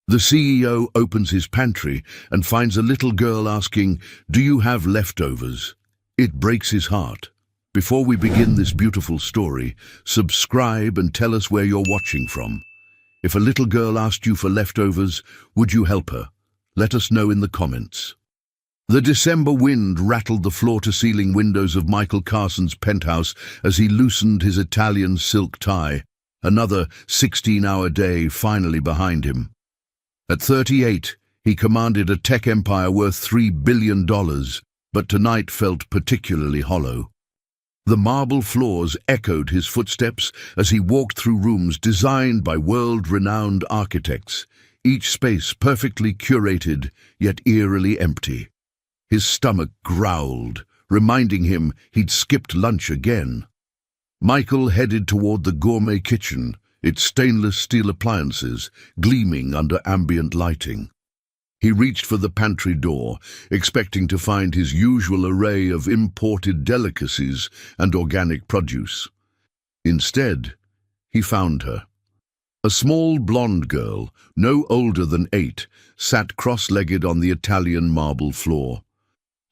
The CEO opens his pantry and finds a little girl asking, "Do you have leftovers?" It breaks his heart. Before we begin this beautiful story, subscribe and tell us where you're watching from. If a little girl asked you for leftovers, would you help her? Let us know in the comments. The December wind rattled the floor-to-ceiling windows of Michael Carson's penthouse as he loosened his Italian silk tie, another 16-hour day finally behind him. At 38, he commanded a tech empire worth $3 billion, but tonight felt particularly hollow. The marble floors echoed his footsteps as he walked through rooms designed by world-renowned architects, each space perfectly curated, yet eerily empty. His stomach growled, reminding him he'd skipped lunch again. Michael headed toward the gourmet kitchen, its stainless steel appliances gleaming under ambient lighting. He reached for the pantry door, expecting to find his usual array of imported delicacies and organic produce. Instead, he found her. A small blonde girl, no older than 8, sat cross-legged on the Italian marble floor.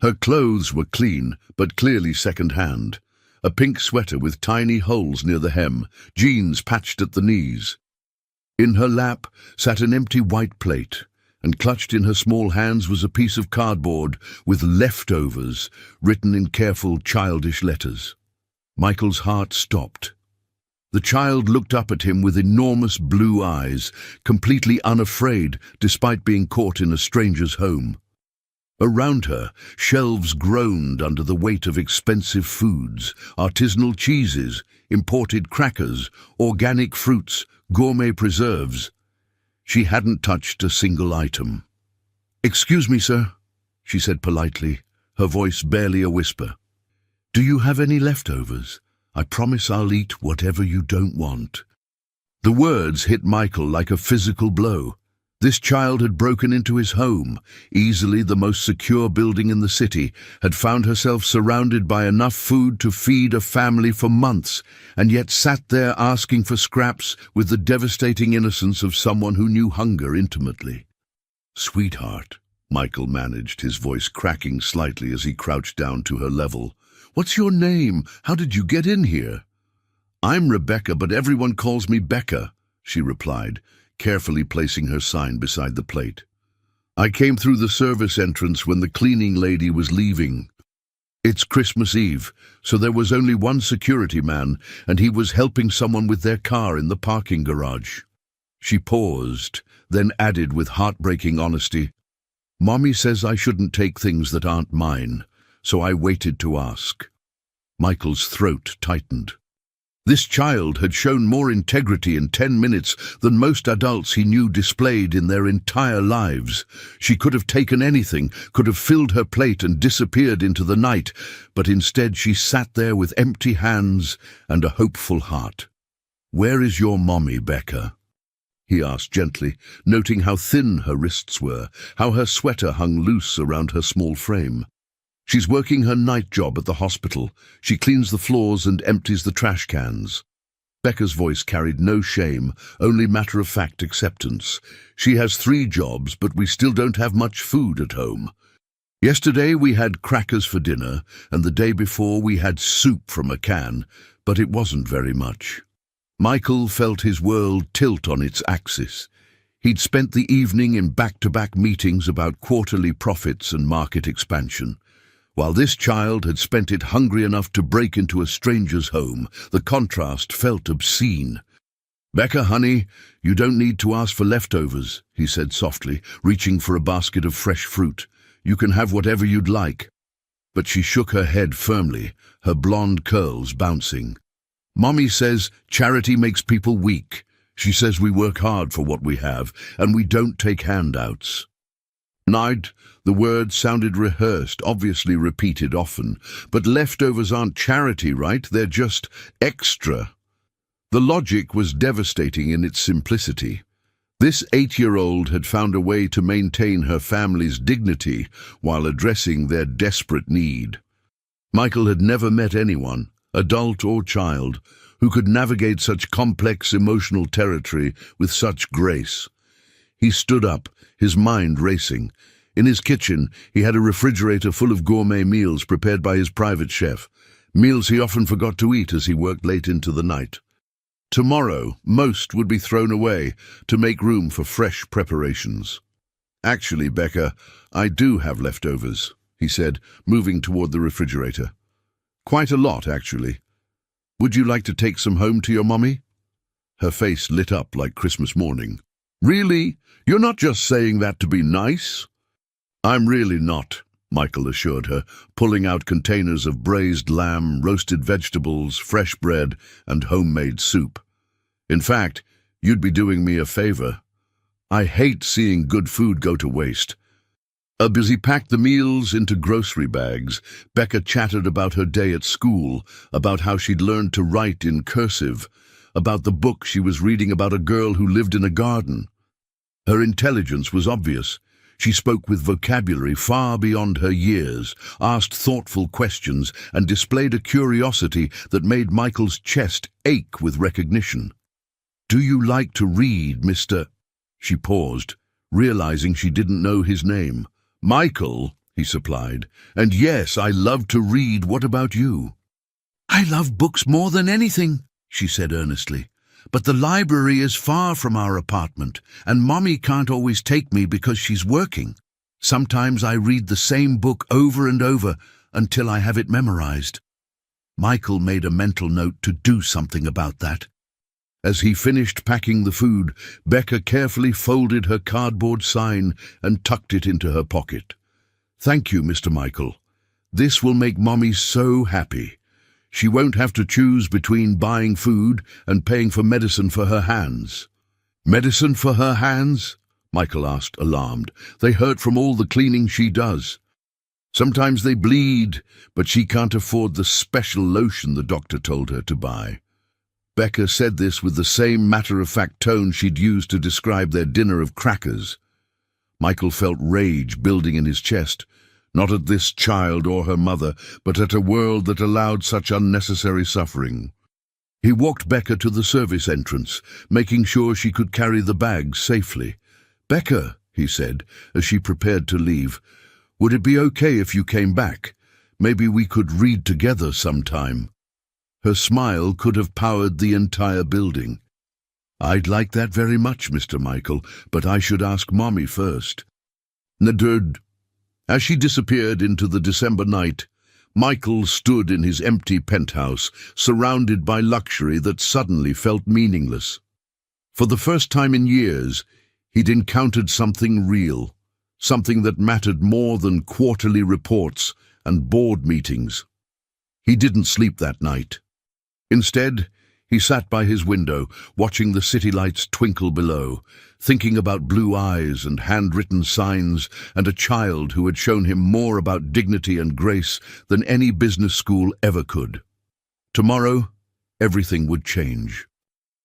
Her clothes were clean, but clearly second-hand. A pink sweater with tiny holes near the hem, jeans patched at the knees. In her lap sat an empty white plate, and clutched in her small hands was a piece of cardboard with leftovers written in careful, childish letters. Michael's heart stopped. The child looked up at him with enormous blue eyes, completely unafraid despite being caught in a stranger's home. Around her, shelves groaned under the weight of expensive foods, artisanal cheeses, imported crackers, organic fruits, gourmet preserves. She hadn't touched a single item. "Excuse me, sir," she said politely, her voice barely a whisper. "Do you have any leftovers? I promise I'll eat whatever you don't want." The words hit Michael like a physical blow. This child had broken into his home, easily the most secure building in the city, had found herself surrounded by enough food to feed a family for months, and yet sat there asking for scraps with the devastating innocence of someone who knew hunger intimately. "Sweetheart," Michael managed, his voice cracking slightly as he crouched down to her level. "What's your name? How did you get in here?" "I'm Rebecca, but everyone calls me Becca," she replied, carefully placing her sign beside the plate. "I came through the service entrance when the cleaning lady was leaving. It's Christmas Eve, so there was only one security man, and he was helping someone with their car in the parking garage." She paused, then added with heartbreaking honesty, "Mommy says I shouldn't take things that aren't mine, so I waited to ask." Michael's throat tightened. This child had shown more integrity in 10 minutes than most adults he knew displayed in their entire lives. She could have taken anything, could have filled her plate and disappeared into the night, but instead she sat there with empty hands and a hopeful heart. "Where is your mommy, Becca?" he asked gently, noting how thin her wrists were, how her sweater hung loose around her small frame. "She's working her night job at the hospital. She cleans the floors and empties the trash cans." Becca's voice carried no shame, only matter-of-fact acceptance. "She has 3 jobs, but we still don't have much food at home. Yesterday we had crackers for dinner, and the day before we had soup from a can, but it wasn't very much." Michael felt his world tilt on its axis. He'd spent the evening in back-to-back meetings about quarterly profits and market expansion. While this child had spent it hungry enough to break into a stranger's home, the contrast felt obscene. "Becca, honey, you don't need to ask for leftovers," he said softly, reaching for a basket of fresh fruit. "You can have whatever you'd like." But she shook her head firmly, her blonde curls bouncing. "Mommy says charity makes people weak. She says we work hard for what we have, and we don't take handouts." "Nide," the words sounded rehearsed, obviously repeated often. "But leftovers aren't charity, right? They're just extra." The logic was devastating in its simplicity. This 8-year-old had found a way to maintain her family's dignity while addressing their desperate need. Michael had never met anyone, adult or child, who could navigate such complex emotional territory with such grace. He stood up, his mind racing. In his kitchen, he had a refrigerator full of gourmet meals prepared by his private chef, meals he often forgot to eat as he worked late into the night. Tomorrow, most would be thrown away to make room for fresh preparations. "Actually, Becca, I do have leftovers," he said, moving toward the refrigerator. "Quite a lot, actually. Would you like to take some home to your mommy?" Her face lit up like Christmas morning. "Really? You're not just saying that to be nice?" "I'm really not," Michael assured her, pulling out containers of braised lamb, roasted vegetables, fresh bread, and homemade soup. "In fact, you'd be doing me a favor. I hate seeing good food go to waste." As he packed the meals into grocery bags, Becca chattered about her day at school, about how she'd learned to write in cursive, about the book she was reading about a girl who lived in a garden. Her intelligence was obvious. She spoke with vocabulary far beyond her years, asked thoughtful questions, and displayed a curiosity that made Michael's chest ache with recognition. "Do you like to read, Mr.?" She paused, realizing she didn't know his name. "Michael," he supplied. "And yes, I love to read. What about you?" "I love books more than anything," she said earnestly. "But the library is far from our apartment, and Mommy can't always take me because she's working. Sometimes I read the same book over and over until I have it memorized." Michael made a mental note to do something about that. As he finished packing the food, Becca carefully folded her cardboard sign and tucked it into her pocket. "Thank you, Mr. Michael. This will make Mommy so happy. She won't have to choose between buying food and paying for medicine for her hands." "Medicine for her hands?" Michael asked, alarmed. "They hurt from all the cleaning she does." "Sometimes they bleed, but she can't afford the special lotion the doctor told her to buy." Becca said this with the same matter-of-fact tone she'd used to describe their dinner of crackers. Michael felt rage building in his chest, not at this child or her mother, but at a world that allowed such unnecessary suffering. He walked Becca to the service entrance, making sure she could carry the bags safely. "Becca," he said, as she prepared to leave, "would it be okay if you came back? Maybe we could read together sometime." Her smile could have powered the entire building. "I'd like that very much, Mr. Michael, but I should ask Mommy first." Nadud. As she disappeared into the December night, Michael stood in his empty penthouse, surrounded by luxury that suddenly felt meaningless. For the first time in years, he'd encountered something real, something that mattered more than quarterly reports and board meetings. He didn't sleep that night. Instead, he sat by his window, watching the city lights twinkle below, thinking about blue eyes and handwritten signs and a child who had shown him more about dignity and grace than any business school ever could. Tomorrow, everything would change.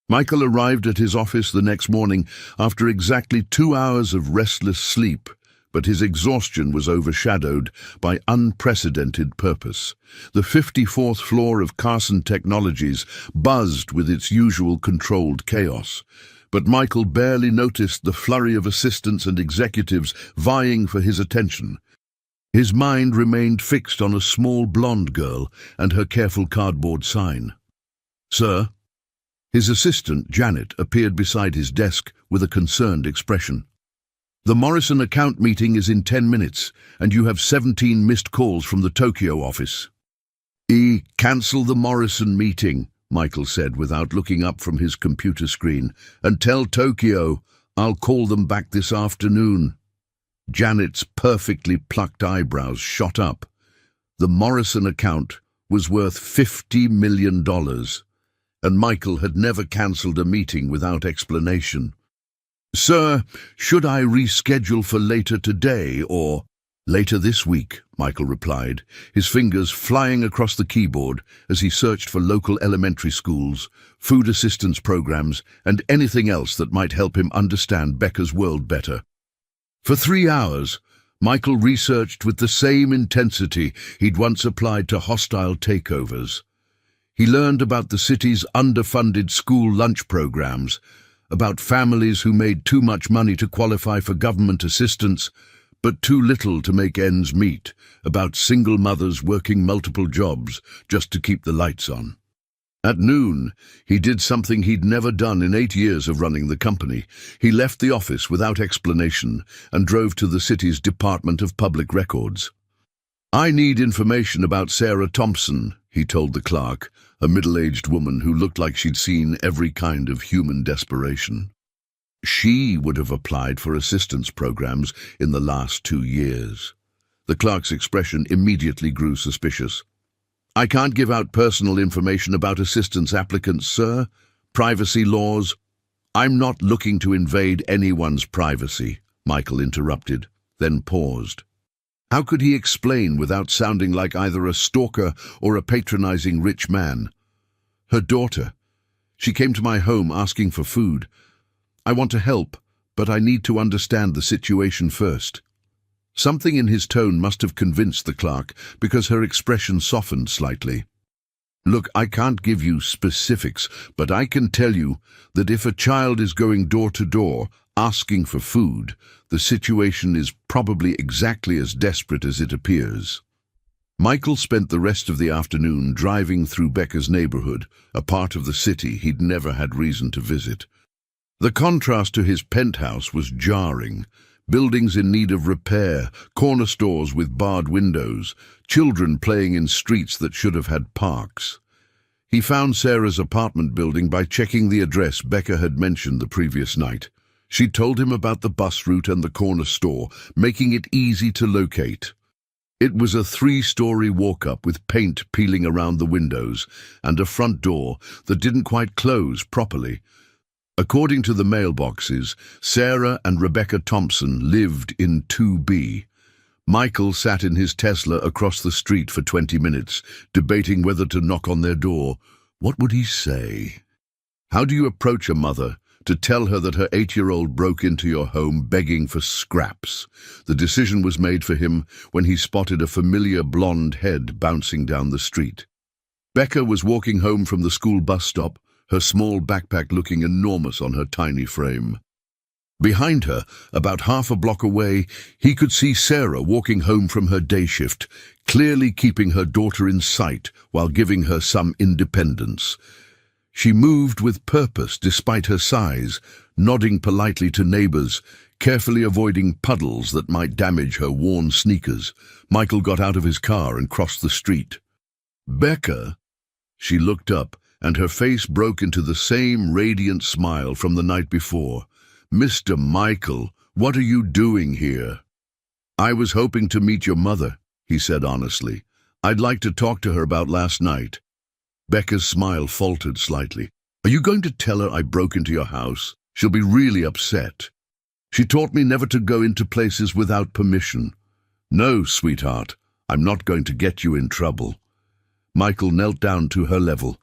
Michael arrived at his office the next morning after exactly 2 hours of restless sleep, but his exhaustion was overshadowed by unprecedented purpose. The 54th floor of Carson Technologies buzzed with its usual controlled chaos, but Michael barely noticed the flurry of assistants and executives vying for his attention. His mind remained fixed on a small blonde girl and her careful cardboard sign. "Sir?" His assistant, Janet, appeared beside his desk with a concerned expression. "The Morrison account meeting is in 10 minutes, and you have 17 missed calls from the Tokyo office." Cancel the Morrison meeting," Michael said without looking up from his computer screen, "and tell Tokyo I'll call them back this afternoon." Janet's perfectly plucked eyebrows shot up. The Morrison account was worth $50 million, and Michael had never cancelled a meeting without explanation. "Sir, should I reschedule for later today or—" "Later this week," Michael replied, his fingers flying across the keyboard as he searched for local elementary schools, food assistance programs, and anything else that might help him understand Becca's world better. For 3 hours, Michael researched with the same intensity he'd once applied to hostile takeovers. He learned about the city's underfunded school lunch programs, about families who made too much money to qualify for government assistance, but too little to make ends meet, about single mothers working multiple jobs just to keep the lights on. At noon, he did something he'd never done in 8 years of running the company. He left the office without explanation and drove to the city's Department of Public Records. "I need information about Sarah Thompson," he told the clerk, a middle-aged woman who looked like she'd seen every kind of human desperation. She would have applied for assistance programs in the last 2 years. The clerk's expression immediately grew suspicious. "I can't give out personal information about assistance applicants, sir. Privacy laws." "I'm not looking to invade anyone's privacy," Michael interrupted, then paused. How could he explain without sounding like either a stalker or a patronizing rich man? "Her daughter. She came to my home asking for food. I want to help, but I need to understand the situation first." Something in his tone must have convinced the clerk, because her expression softened slightly. "Look, I can't give you specifics, but I can tell you that if a child is going door to door asking for food, the situation is probably exactly as desperate as it appears." Michael spent the rest of the afternoon driving through Becca's neighborhood, a part of the city he'd never had reason to visit. The contrast to his penthouse was jarring. Buildings in need of repair, corner stores with barred windows, children playing in streets that should have had parks. He found Sarah's apartment building by checking the address Becca had mentioned the previous night. She told him about the bus route and the corner store, making it easy to locate. It was a 3-story walk-up with paint peeling around the windows and a front door that didn't quite close properly. According to the mailboxes, Sarah and Rebecca Thompson lived in 2B. Michael sat in his Tesla across the street for 20 minutes, debating whether to knock on their door. What would he say? How do you approach a mother to tell her that her 8-year-old broke into your home begging for scraps? The decision was made for him when he spotted a familiar blonde head bouncing down the street. Becca was walking home from the school bus stop, her small backpack looking enormous on her tiny frame. Behind her, about half a block away, he could see Sarah walking home from her day shift, clearly keeping her daughter in sight while giving her some independence. She moved with purpose despite her size, nodding politely to neighbors, carefully avoiding puddles that might damage her worn sneakers. Michael got out of his car and crossed the street. "Becca?" She looked up, and her face broke into the same radiant smile from the night before. "Mr. Michael, what are you doing here?" "I was hoping to meet your mother," he said honestly. "I'd like to talk to her about last night." Becca's smile faltered slightly. "Are you going to tell her I broke into your house? She'll be really upset. She taught me never to go into places without permission." "No, sweetheart, I'm not going to get you in trouble." Michael knelt down to her level.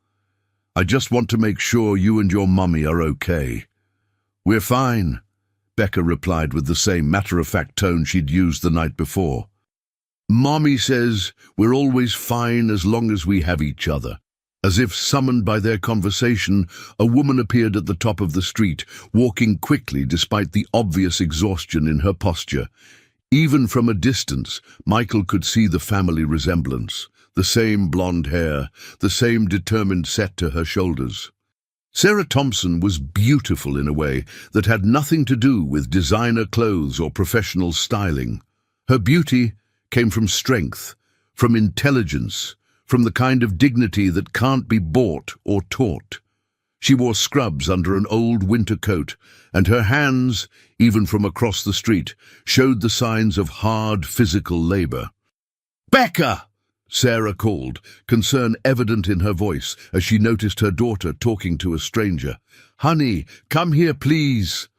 "I just want to make sure you and your mummy are okay." "We're fine," Becca replied with the same matter-of-fact tone she'd used the night before. "Mommy says we're always fine as long as we have each other." As if summoned by their conversation, a woman appeared at the top of the street, walking quickly despite the obvious exhaustion in her posture. Even from a distance, Michael could see the family resemblance. The same blonde hair, the same determined set to her shoulders. Sarah Thompson was beautiful in a way that had nothing to do with designer clothes or professional styling. Her beauty came from strength, from intelligence, from the kind of dignity that can't be bought or taught. She wore scrubs under an old winter coat, and her hands, even from across the street, showed the signs of hard physical labor. "Becca!" Sarah called, concern evident in her voice as she noticed her daughter talking to a stranger. "Honey, come here, please."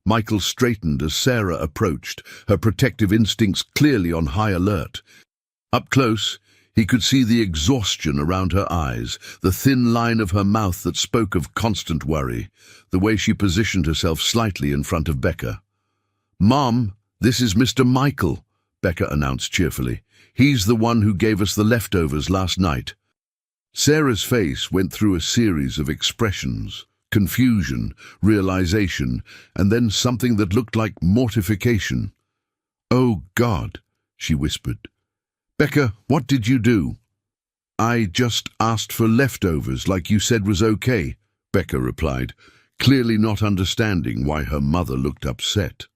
Michael straightened as Sarah approached, her protective instincts clearly on high alert. Up close, he could see the exhaustion around her eyes, the thin line of her mouth that spoke of constant worry, the way she positioned herself slightly in front of Becca. "Mom, this is Mr. Michael," Becca announced cheerfully. "He's the one who gave us the leftovers last night." Sarah's face went through a series of expressions. confusion, realization, and then something that looked like mortification. "Oh, God," she whispered. "Becca, what did you do?" "I just asked for leftovers like you said was okay," Becca replied, clearly not understanding why her mother looked upset.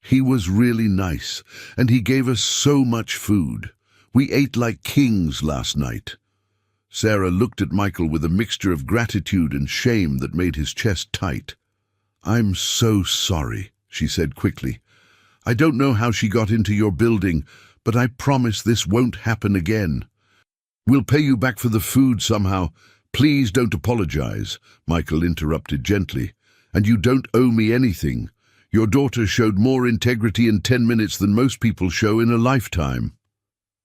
"He was really nice, and he gave us so much food. We ate like kings last night." Sarah looked at Michael with a mixture of gratitude and shame that made his chest tight. "I'm so sorry," she said quickly. "I don't know how she got into your building, but I promise this won't happen again. We'll pay you back for the food somehow. Please don't apologize," Michael interrupted gently. "And you don't owe me anything. Your daughter showed more integrity in 10 minutes than most people show in a lifetime."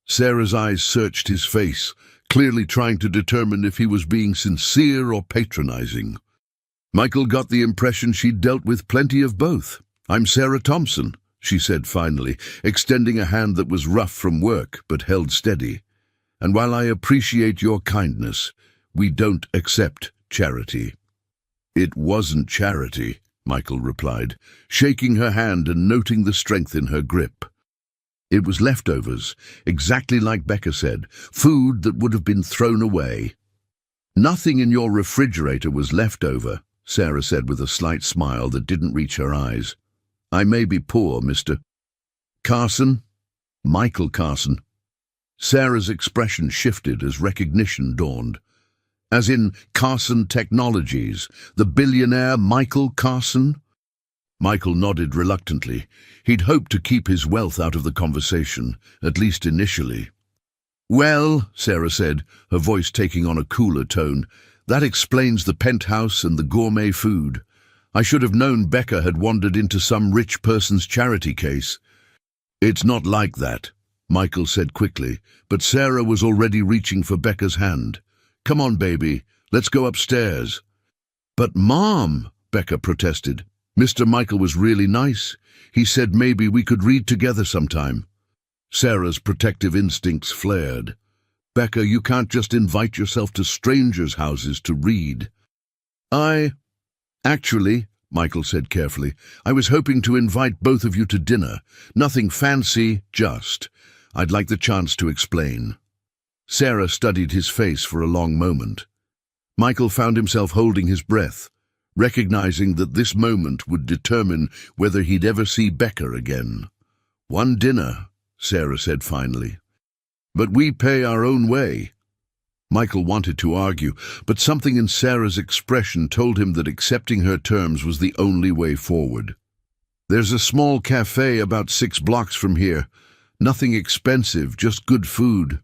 Sarah's eyes searched his face, clearly trying to determine if he was being sincere or patronizing. Michael got the impression she'd dealt with plenty of both. "I'm Sarah Thompson," she said finally, extending a hand that was rough from work but held steady. "And while I appreciate your kindness, we don't accept charity." "It wasn't charity," Michael replied, shaking her hand and noting the strength in her grip. "It was leftovers, exactly like Becca said, food that would have been thrown away." "Nothing in your refrigerator was leftover," Sarah said with a slight smile that didn't reach her eyes. "I may be poor, Mr. Carson." "Michael Carson." Sarah's expression shifted as recognition dawned. "As in Carson Technologies, the billionaire Michael Carson?" Michael nodded reluctantly. He'd hoped to keep his wealth out of the conversation, at least initially. "Well," Sarah said, her voice taking on a cooler tone, "that explains the penthouse and the gourmet food. I should have known Becca had wandered into some rich person's charity case." "It's not like that," Michael said quickly, but Sarah was already reaching for Becca's hand. "Come on, baby, let's go upstairs." "But Mom," Becca protested. "Mr. Michael was really nice. He said maybe we could read together sometime." Sarah's protective instincts flared. "Becca, you can't just invite yourself to strangers' houses to read." Actually," Michael said carefully, "I was hoping to invite both of you to dinner. Nothing fancy, just. I'd like the chance to explain." Sarah studied his face for a long moment. Michael found himself holding his breath, recognizing that this moment would determine whether he'd ever see Becca again. "One dinner," Sarah said finally. "But we pay our own way." Michael wanted to argue, but something in Sarah's expression told him that accepting her terms was the only way forward. "There's a small cafe about 6 blocks from here. Nothing expensive, just good food."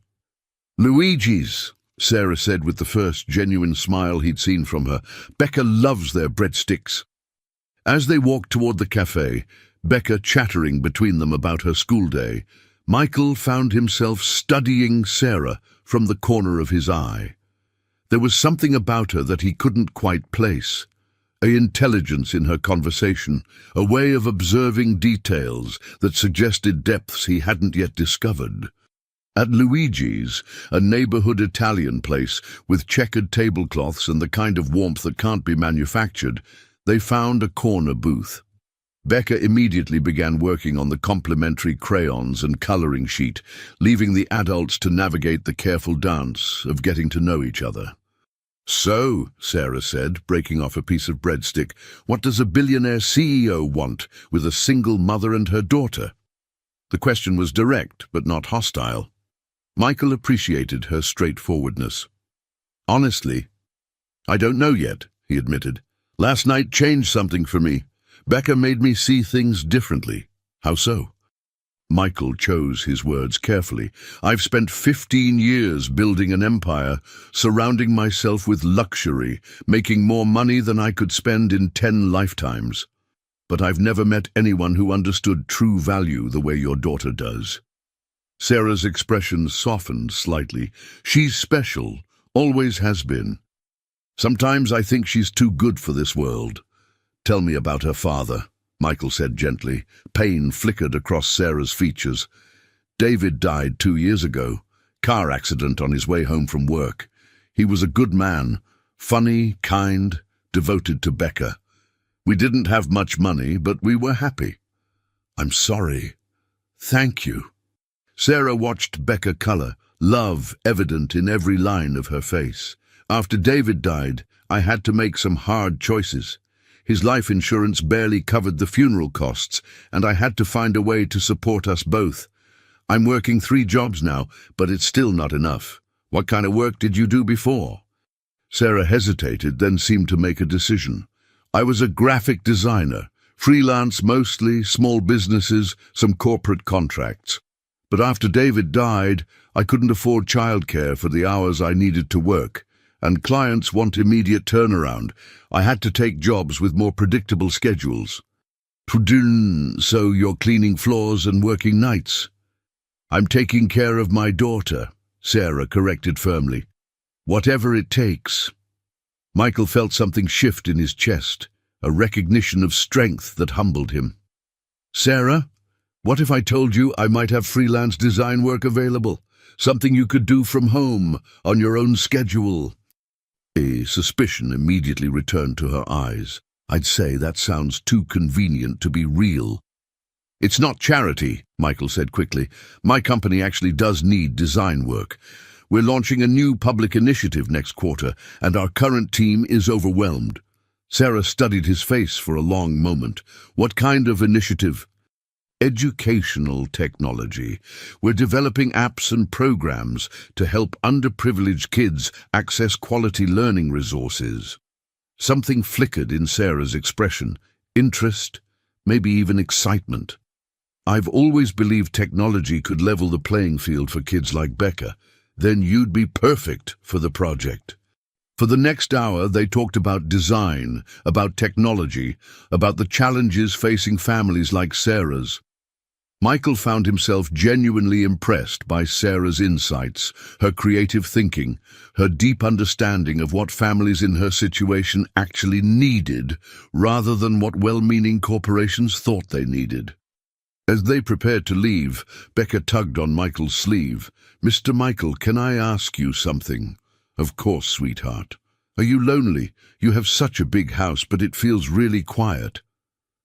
"Luigi's," Sarah said with the first genuine smile he'd seen from her. "Becca loves their breadsticks." As they walked toward the cafe, Becca chattering between them about her school day, Michael found himself studying Sarah from the corner of his eye. There was something about her that he couldn't quite place. An intelligence in her conversation, a way of observing details that suggested depths he hadn't yet discovered. At Luigi's, a neighborhood Italian place with checkered tablecloths and the kind of warmth that can't be manufactured, they found a corner booth. Becca immediately began working on the complimentary crayons and coloring sheet, leaving the adults to navigate the careful dance of getting to know each other. "So," Sarah said, breaking off a piece of breadstick, "what does a billionaire CEO want with a single mother and her daughter?" The question was direct, but not hostile. Michael appreciated her straightforwardness. "Honestly, I don't know yet," he admitted. "Last night changed something for me. Becca made me see things differently." "How so?" Michael chose his words carefully. "I've spent 15 years building an empire, surrounding myself with luxury, making more money than I could spend in 10 lifetimes. But I've never met anyone who understood true value the way your daughter does." Sarah's expression softened slightly. "She's special, always has been. Sometimes I think she's too good for this world." "Tell me about her father," Michael said gently. Pain flickered across Sarah's features. "David died 2 years ago. Car accident on his way home from work. He was a good man, funny, kind, devoted to Becca. We didn't have much money, but we were happy. I'm sorry. Thank you. Sarah watched Becca color, love evident in every line of her face. After David died, I had to make some hard choices. His life insurance barely covered the funeral costs, and I had to find a way to support us both. I'm working 3 jobs now, but it's still not enough. What kind of work did you do before? Sarah hesitated, then seemed to make a decision. I was a graphic designer, freelance mostly, small businesses, some corporate contracts. But after David died, I couldn't afford childcare for the hours I needed to work, and clients want immediate turnaround. I had to take jobs with more predictable schedules. So you're cleaning floors and working nights? I'm taking care of my daughter, Sarah corrected firmly. Whatever it takes. Michael felt something shift in his chest, a recognition of strength that humbled him. Sarah, what if I told you I might have freelance design work available? Something you could do from home, on your own schedule. A suspicion immediately returned to her eyes. I'd say that sounds too convenient to be real. It's not charity, Michael said quickly. My company actually does need design work. We're launching a new public initiative next quarter, and our current team is overwhelmed. Sarah studied his face for a long moment. What kind of initiative? Educational technology. We're developing apps and programs to help underprivileged kids access quality learning resources. Something flickered in Sarah's expression. Interest, maybe even excitement. I've always believed technology could level the playing field for kids like Becca. Then you'd be perfect for the project. For the next hour, they talked about design, about technology, about the challenges facing families like Sarah's. Michael found himself genuinely impressed by Sarah's insights, her creative thinking, her deep understanding of what families in her situation actually needed, rather than what well-meaning corporations thought they needed. As they prepared to leave, Becca tugged on Michael's sleeve. Mr. Michael, can I ask you something? Of course, sweetheart. Are you lonely? You have such a big house, but it feels really quiet.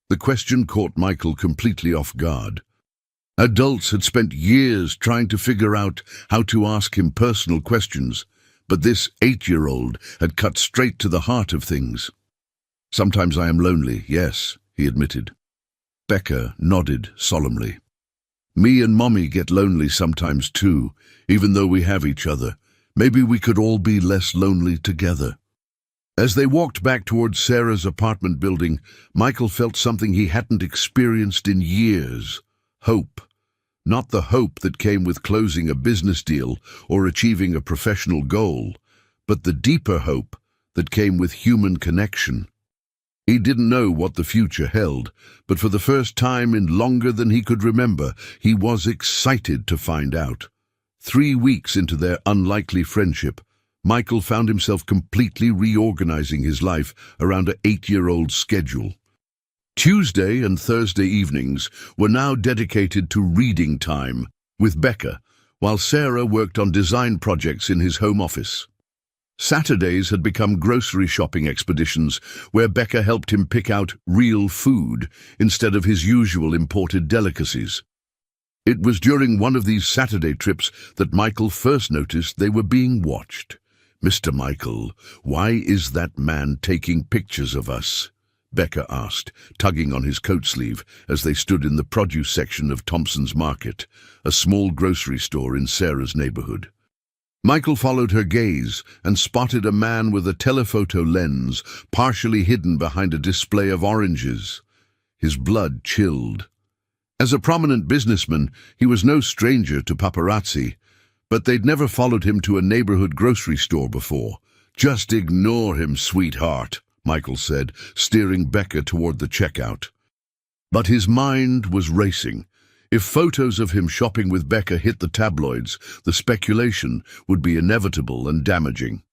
The question caught Michael completely off guard. Adults had spent years trying to figure out how to ask him personal questions, but this 8-year-old had cut straight to the heart of things. Sometimes I am lonely, yes, he admitted. Becca nodded solemnly. Me and Mommy get lonely sometimes too, even though we have each other. Maybe we could all be less lonely together. As they walked back towards Sarah's apartment building, Michael felt something he hadn't experienced in years. Hope. Not the hope that came with closing a business deal or achieving a professional goal, but the deeper hope that came with human connection. He didn't know what the future held, but for the first time in longer than he could remember, he was excited to find out. 3 weeks into their unlikely friendship, Michael found himself completely reorganizing his life around an 8-year-old's schedule. Tuesday and Thursday evenings were now dedicated to reading time with Becca, while Sarah worked on design projects in his home office. Saturdays had become grocery shopping expeditions where Becca helped him pick out real food instead of his usual imported delicacies. It was during one of these Saturday trips that Michael first noticed they were being watched. Mr. Michael, why is that man taking pictures of us? Becca asked, tugging on his coat sleeve as they stood in the produce section of Thompson's Market, a small grocery store in Sarah's neighborhood. Michael followed her gaze and spotted a man with a telephoto lens partially hidden behind a display of oranges. His blood chilled. As a prominent businessman, he was no stranger to paparazzi, but they'd never followed him to a neighborhood grocery store before. Just ignore him, sweetheart, Michael said, steering Becca toward the checkout. But his mind was racing. If photos of him shopping with Becca hit the tabloids, the speculation would be inevitable and damaging.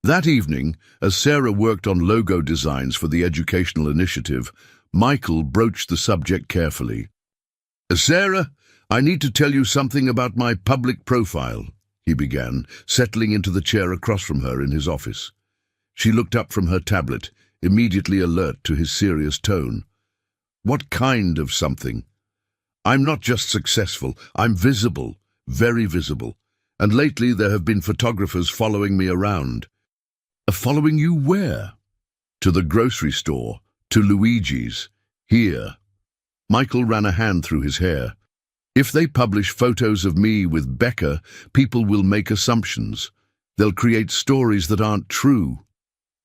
That evening, as Sarah worked on logo designs for the educational initiative, Michael broached the subject carefully. Sarah, I need to tell you something about my public profile, he began, settling into the chair across from her in his office. She looked up from her tablet, immediately alert to his serious tone. What kind of something? I'm not just successful, I'm visible, very visible. And lately there have been photographers following me around. Following you where? To the grocery store, to Luigi's, here. Michael ran a hand through his hair. If they publish photos of me with Becca, people will make assumptions. They'll create stories that aren't true.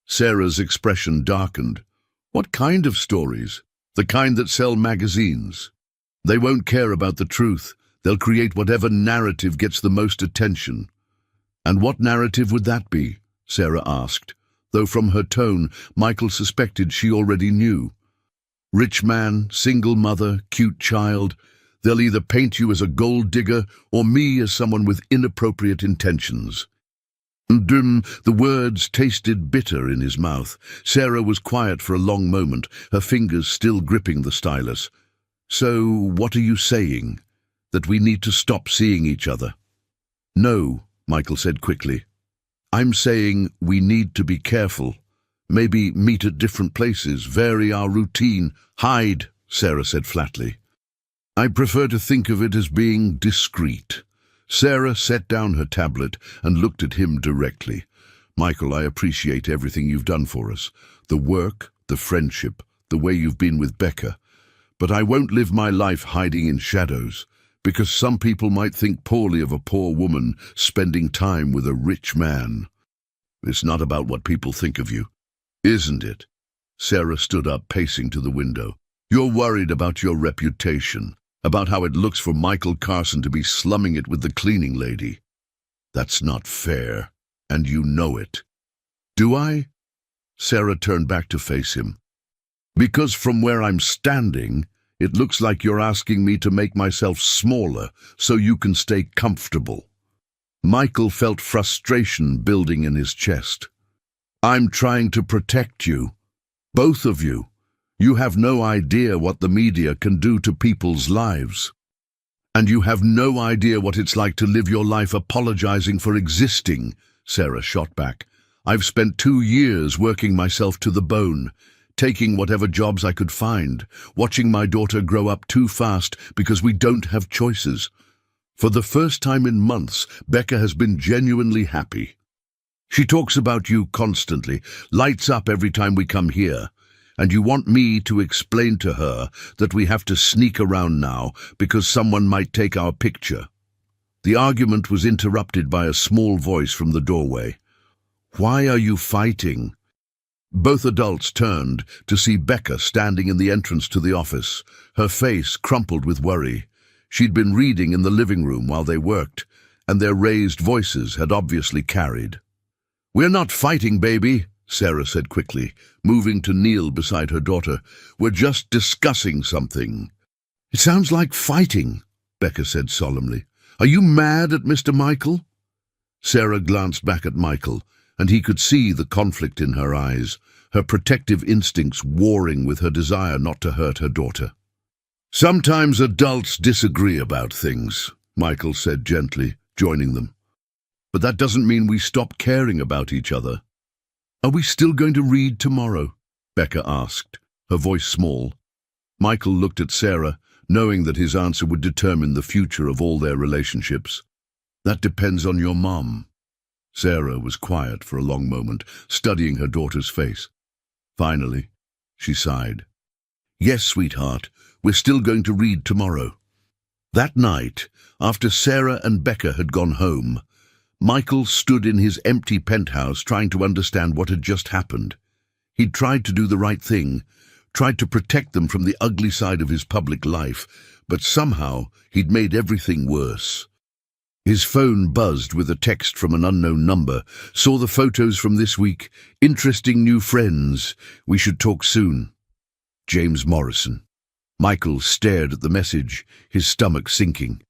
Sarah's expression darkened. What kind of stories? The kind that sell magazines. They won't care about the truth. They'll create whatever narrative gets the most attention. And what narrative would that be? Sarah asked, though from her tone, Michael suspected she already knew. Rich man, single mother, cute child. They'll either paint you as a gold digger or me as someone with inappropriate intentions. The words tasted bitter in his mouth. Sarah was quiet for a long moment, her fingers still gripping the stylus. So, what are you saying? That we need to stop seeing each other? No, Michael said quickly. I'm saying we need to be careful. Maybe meet at different places, vary our routine. Hide, Sarah said flatly. I prefer to think of it as being discreet. Sarah set down her tablet and looked at him directly. Michael, I appreciate everything you've done for us. The work, the friendship, the way you've been with Becca. But I won't live my life hiding in shadows, because some people might think poorly of a poor woman spending time with a rich man. It's not about what people think of you, isn't it? Sarah stood up, pacing to the window. You're worried about your reputation, about how it looks for Michael Carson to be slumming it with the cleaning lady. That's not fair, and you know it. Do I? Sarah turned back to face him. Because from where I'm standing, it looks like you're asking me to make myself smaller so you can stay comfortable. Michael felt frustration building in his chest. I'm trying to protect you. Both of you. You have no idea what the media can do to people's lives. And you have no idea what it's like to live your life apologizing for existing, Sarah shot back. I've spent 2 years working myself to the bone, taking whatever jobs I could find, watching my daughter grow up too fast because we don't have choices. For the first time in months, Becca has been genuinely happy. She talks about you constantly, lights up every time we come here. And you want me to explain to her that we have to sneak around now because someone might take our picture. The argument was interrupted by a small voice from the doorway. Why are you fighting? Both adults turned to see Becca standing in the entrance to the office, her face crumpled with worry. She'd been reading in the living room while they worked, and their raised voices had obviously carried. We're not fighting, baby, Sarah said quickly, moving to kneel beside her daughter. We're just discussing something. It sounds like fighting, Becca said solemnly. Are you mad at Mr. Michael? Sarah glanced back at Michael, and he could see the conflict in her eyes, her protective instincts warring with her desire not to hurt her daughter. Sometimes adults disagree about things, Michael said gently, joining them. But that doesn't mean we stop caring about each other. Are we still going to read tomorrow? Becca asked, her voice small. Michael looked at Sarah, knowing that his answer would determine the future of all their relationships. That depends on your mom. Sarah was quiet for a long moment, studying her daughter's face. Finally, she sighed. Yes, sweetheart, we're still going to read tomorrow. That night, after Sarah and Becca had gone home, Michael stood in his empty penthouse trying to understand what had just happened. He'd tried to do the right thing, tried to protect them from the ugly side of his public life, but somehow he'd made everything worse. His phone buzzed with a text from an unknown number. Saw the photos from this week. Interesting new friends. We should talk soon. James Morrison. Michael stared at the message, his stomach sinking.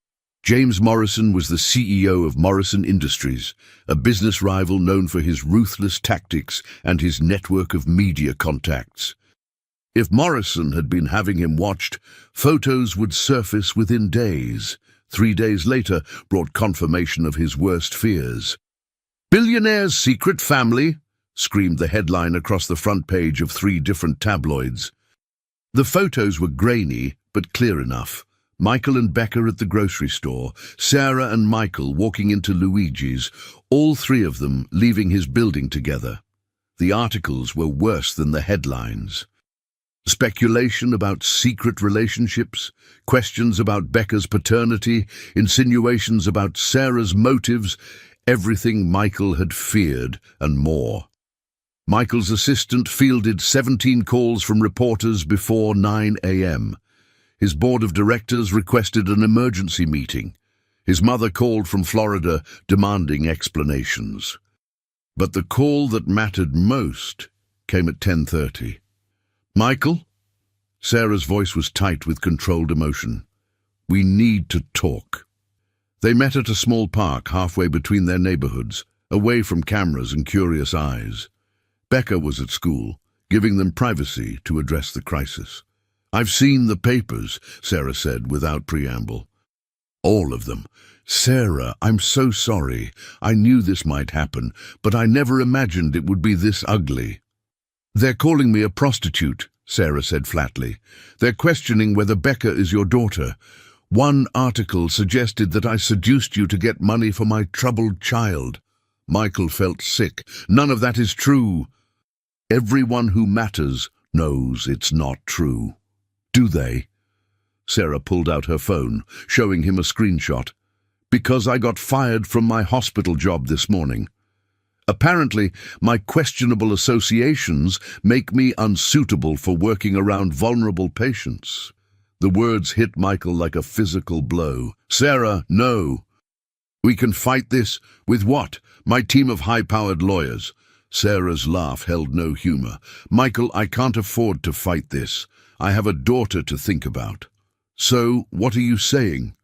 James Morrison was the CEO of Morrison Industries, a business rival known for his ruthless tactics and his network of media contacts. If Morrison had been having him watched, photos would surface within days. 3 days later brought confirmation of his worst fears. Billionaire's secret family? screamed the headline across the front page of 3 different tabloids. The photos were grainy, but clear enough. Michael and Becca at the grocery store, Sarah and Michael walking into Luigi's, all 3 of them leaving his building together. The articles were worse than the headlines. Speculation about secret relationships, questions about Becca's paternity, insinuations about Sarah's motives, everything Michael had feared and more. Michael's assistant fielded 17 calls from reporters before 9 a.m. His board of directors requested an emergency meeting. His mother called from Florida demanding explanations. But the call that mattered most came at 10:30. "Michael?" Sarah's voice was tight with controlled emotion. "We need to talk." They met at a small park halfway between their neighborhoods, away from cameras and curious eyes. Becca was at school, giving them privacy to address the crisis. "I've seen the papers," Sarah said without preamble. "All of them. Sarah, I'm so sorry. I knew this might happen, but I never imagined it would be this ugly." "They're calling me a prostitute," Sarah said flatly. "They're questioning whether Becca is your daughter. One article suggested that I seduced you to get money for my troubled child." Michael felt sick. "None of that is true." "Everyone who matters knows it's not true." "Do they?" Sarah pulled out her phone, showing him a screenshot. "Because I got fired from my hospital job this morning. Apparently, my questionable associations make me unsuitable for working around vulnerable patients." The words hit Michael like a physical blow. "Sarah, no. We can fight this with what? My team of high-powered lawyers." Sarah's laugh held no humor. "Michael, I can't afford to fight this. I have a daughter to think about." "So, what are you saying?"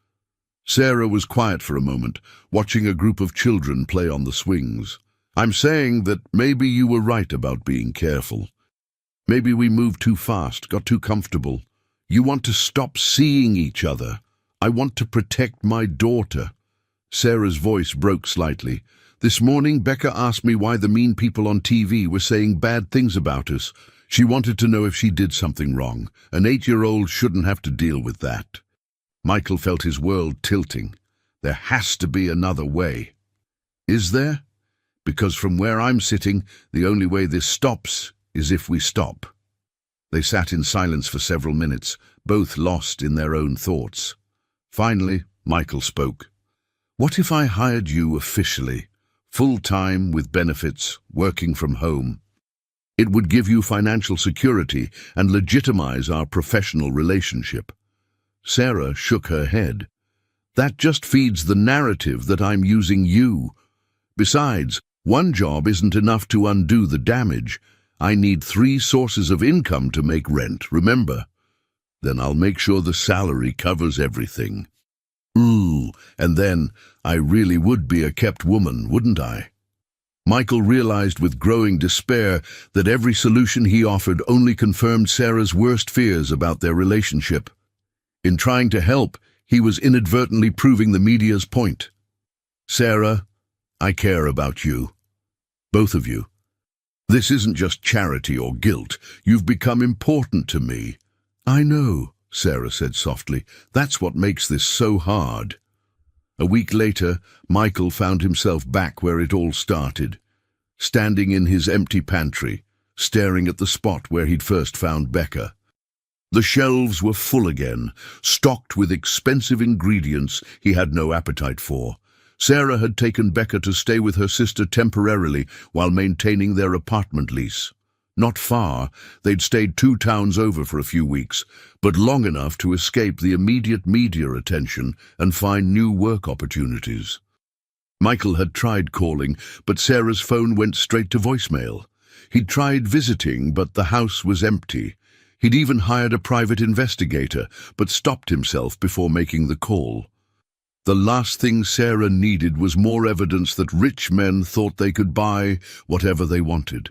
Sarah was quiet for a moment, watching a group of children play on the swings. "I'm saying that maybe you were right about being careful. Maybe we moved too fast, got too comfortable. You want to stop seeing each other. I want to protect my daughter." Sarah's voice broke slightly. "This morning, Becca asked me why the mean people on TV were saying bad things about us. She wanted to know if she did something wrong. An 8-year-old shouldn't have to deal with that." Michael felt his world tilting. There has to be another way. "Is there? Because from where I'm sitting, the only way this stops is if we stop." They sat in silence for several minutes, both lost in their own thoughts. Finally, Michael spoke. "What if I hired you officially, full-time with benefits, working from home? It would give you financial security and legitimize our professional relationship." Sarah shook her head. "That just feeds the narrative that I'm using you. Besides, one job isn't enough to undo the damage. I need 3 sources of income to make rent, remember? Then I'll make sure the salary covers everything." "Ooh, and then I really would be a kept woman, wouldn't I?" Michael realized with growing despair that every solution he offered only confirmed Sarah's worst fears about their relationship. In trying to help, he was inadvertently proving the media's point. "Sarah, I care about you. Both of you. This isn't just charity or guilt. You've become important to me." "I know," Sarah said softly. "That's what makes this so hard." A week later, Michael found himself back where it all started, standing in his empty pantry, staring at the spot where he'd first found Becca. The shelves were full again, stocked with expensive ingredients he had no appetite for. Sarah had taken Becca to stay with her sister temporarily while maintaining their apartment lease. Not far, they'd stayed 2 towns over for a few weeks, but long enough to escape the immediate media attention and find new work opportunities. Michael had tried calling, but Sarah's phone went straight to voicemail. He'd tried visiting, but the house was empty. He'd even hired a private investigator, but stopped himself before making the call. The last thing Sarah needed was more evidence that rich men thought they could buy whatever they wanted.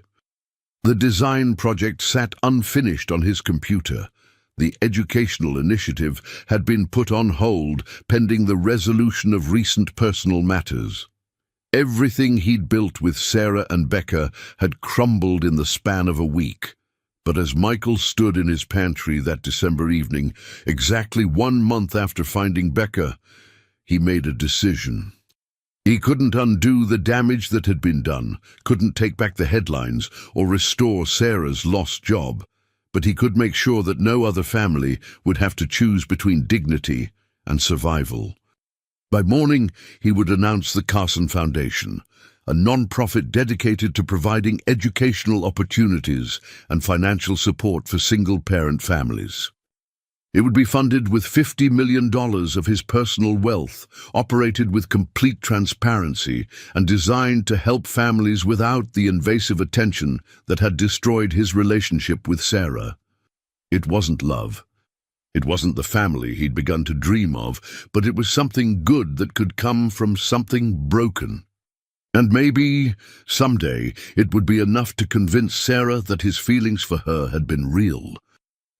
The design project sat unfinished on his computer. The educational initiative had been put on hold pending the resolution of recent personal matters. Everything he'd built with Sarah and Becca had crumbled in the span of a week. But as Michael stood in his pantry that December evening, exactly 1 month after finding Becca, he made a decision. He couldn't undo the damage that had been done, couldn't take back the headlines or restore Sarah's lost job, but he could make sure that no other family would have to choose between dignity and survival. By morning, he would announce the Carson Foundation, a non-profit dedicated to providing educational opportunities and financial support for single-parent families. It would be funded with $50 million of his personal wealth, operated with complete transparency, and designed to help families without the invasive attention that had destroyed his relationship with Sarah. It wasn't love. It wasn't the family he'd begun to dream of, but it was something good that could come from something broken. And maybe, someday, it would be enough to convince Sarah that his feelings for her had been real.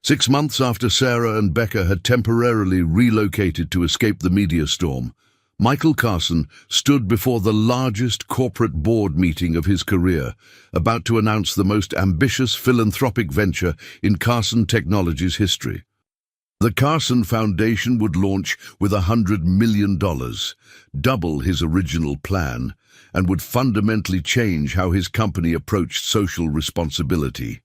6 months after Sarah and Becca had temporarily relocated to escape the media storm, Michael Carson stood before the largest corporate board meeting of his career, about to announce the most ambitious philanthropic venture in Carson Technology's history. The Carson Foundation would launch with $100 million, double his original plan, and would fundamentally change how his company approached social responsibility.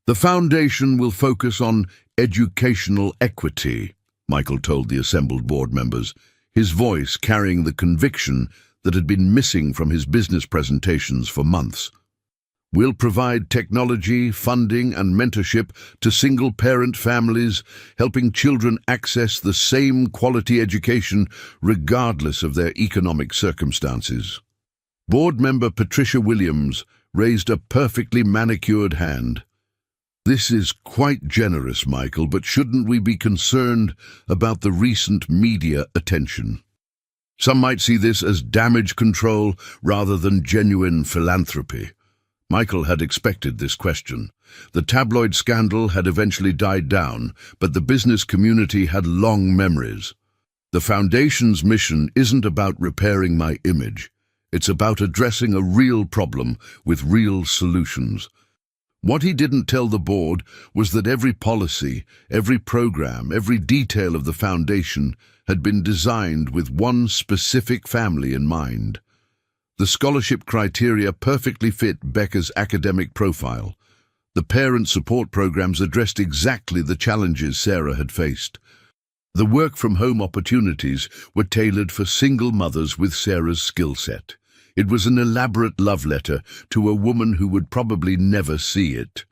The foundation will focus on educational equity, Michael told the assembled board members, his voice carrying the conviction that had been missing from his business presentations for months. We'll provide technology, funding, and mentorship to single-parent families, helping children access the same quality education regardless of their economic circumstances. Board member Patricia Williams raised a perfectly manicured hand. This is quite generous, Michael, but shouldn't we be concerned about the recent media attention? Some might see this as damage control rather than genuine philanthropy. Michael had expected this question. The tabloid scandal had eventually died down, but the business community had long memories. The Foundation's mission isn't about repairing my image. It's about addressing a real problem with real solutions. What he didn't tell the board was that every policy, every program, every detail of the foundation had been designed with one specific family in mind. The scholarship criteria perfectly fit Becca's academic profile. The parent support programs addressed exactly the challenges Sarah had faced. The work-from-home opportunities were tailored for single mothers with Sarah's skill set. It was an elaborate love letter to a woman who would probably never see it.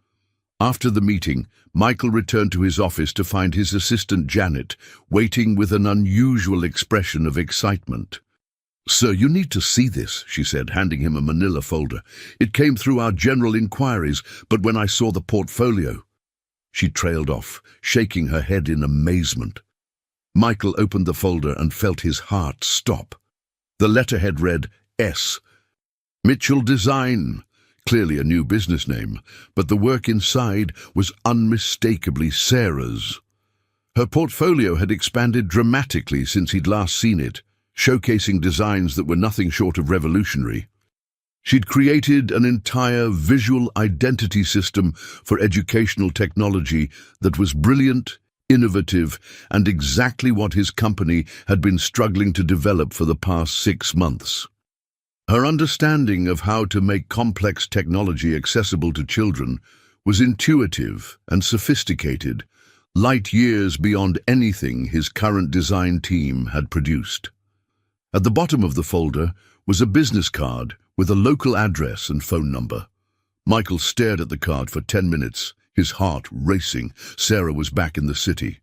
After the meeting, Michael returned to his office to find his assistant Janet waiting with an unusual expression of excitement. "Sir, you need to see this," she said, handing him a manila folder. "It came through our general inquiries, but when I saw the portfolio—" She trailed off, shaking her head in amazement. Michael opened the folder and felt his heart stop. The letterhead read, S. Mitchell Design, clearly a new business name, but the work inside was unmistakably Sarah's. Her portfolio had expanded dramatically since he'd last seen it, showcasing designs that were nothing short of revolutionary. She'd created an entire visual identity system for educational technology that was brilliant, innovative, and exactly what his company had been struggling to develop for the past 6 months. Her understanding of how to make complex technology accessible to children was intuitive and sophisticated, light years beyond anything his current design team had produced. At the bottom of the folder was a business card with a local address and phone number. Michael stared at the card for 10 minutes, his heart racing. Sarah was back in the city.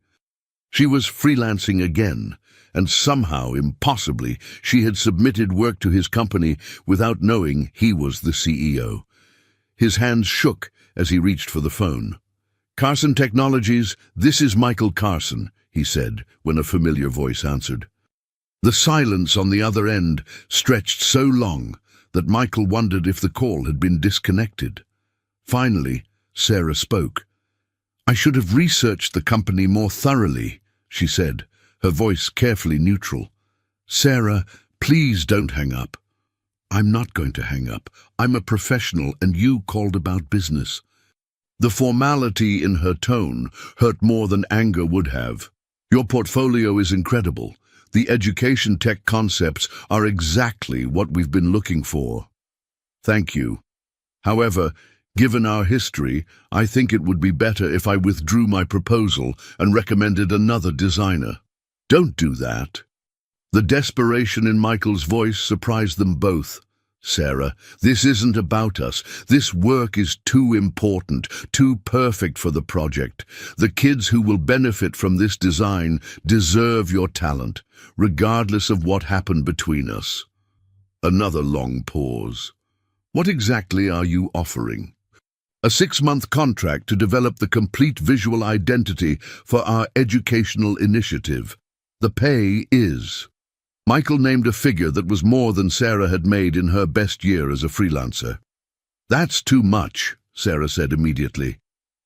She was freelancing again, and somehow, impossibly, she had submitted work to his company without knowing he was the CEO. His hands shook as he reached for the phone. "Carson Technologies, this is Michael Carson," he said, when a familiar voice answered. The silence on the other end stretched so long that Michael wondered if the call had been disconnected. Finally, Sarah spoke. "I should have researched the company more thoroughly," she said, her voice carefully neutral. "Sarah, please don't hang up." I'm not going to hang up. I'm a professional and you called about business. The formality in her tone hurt more than anger would have. Your portfolio is incredible. The education tech concepts are exactly what we've been looking for. Thank you. However, given our history, I think it would be better if I withdrew my proposal and recommended another designer. Don't do that. The desperation in Michael's voice surprised them both. Sarah, this isn't about us. This work is too important, too perfect for the project. The kids who will benefit from this design deserve your talent, regardless of what happened between us. Another long pause. What exactly are you offering? A 6-month contract to develop the complete visual identity for our educational initiative. The pay is... Michael named a figure that was more than Sarah had made in her best year as a freelancer. That's too much, Sarah said immediately.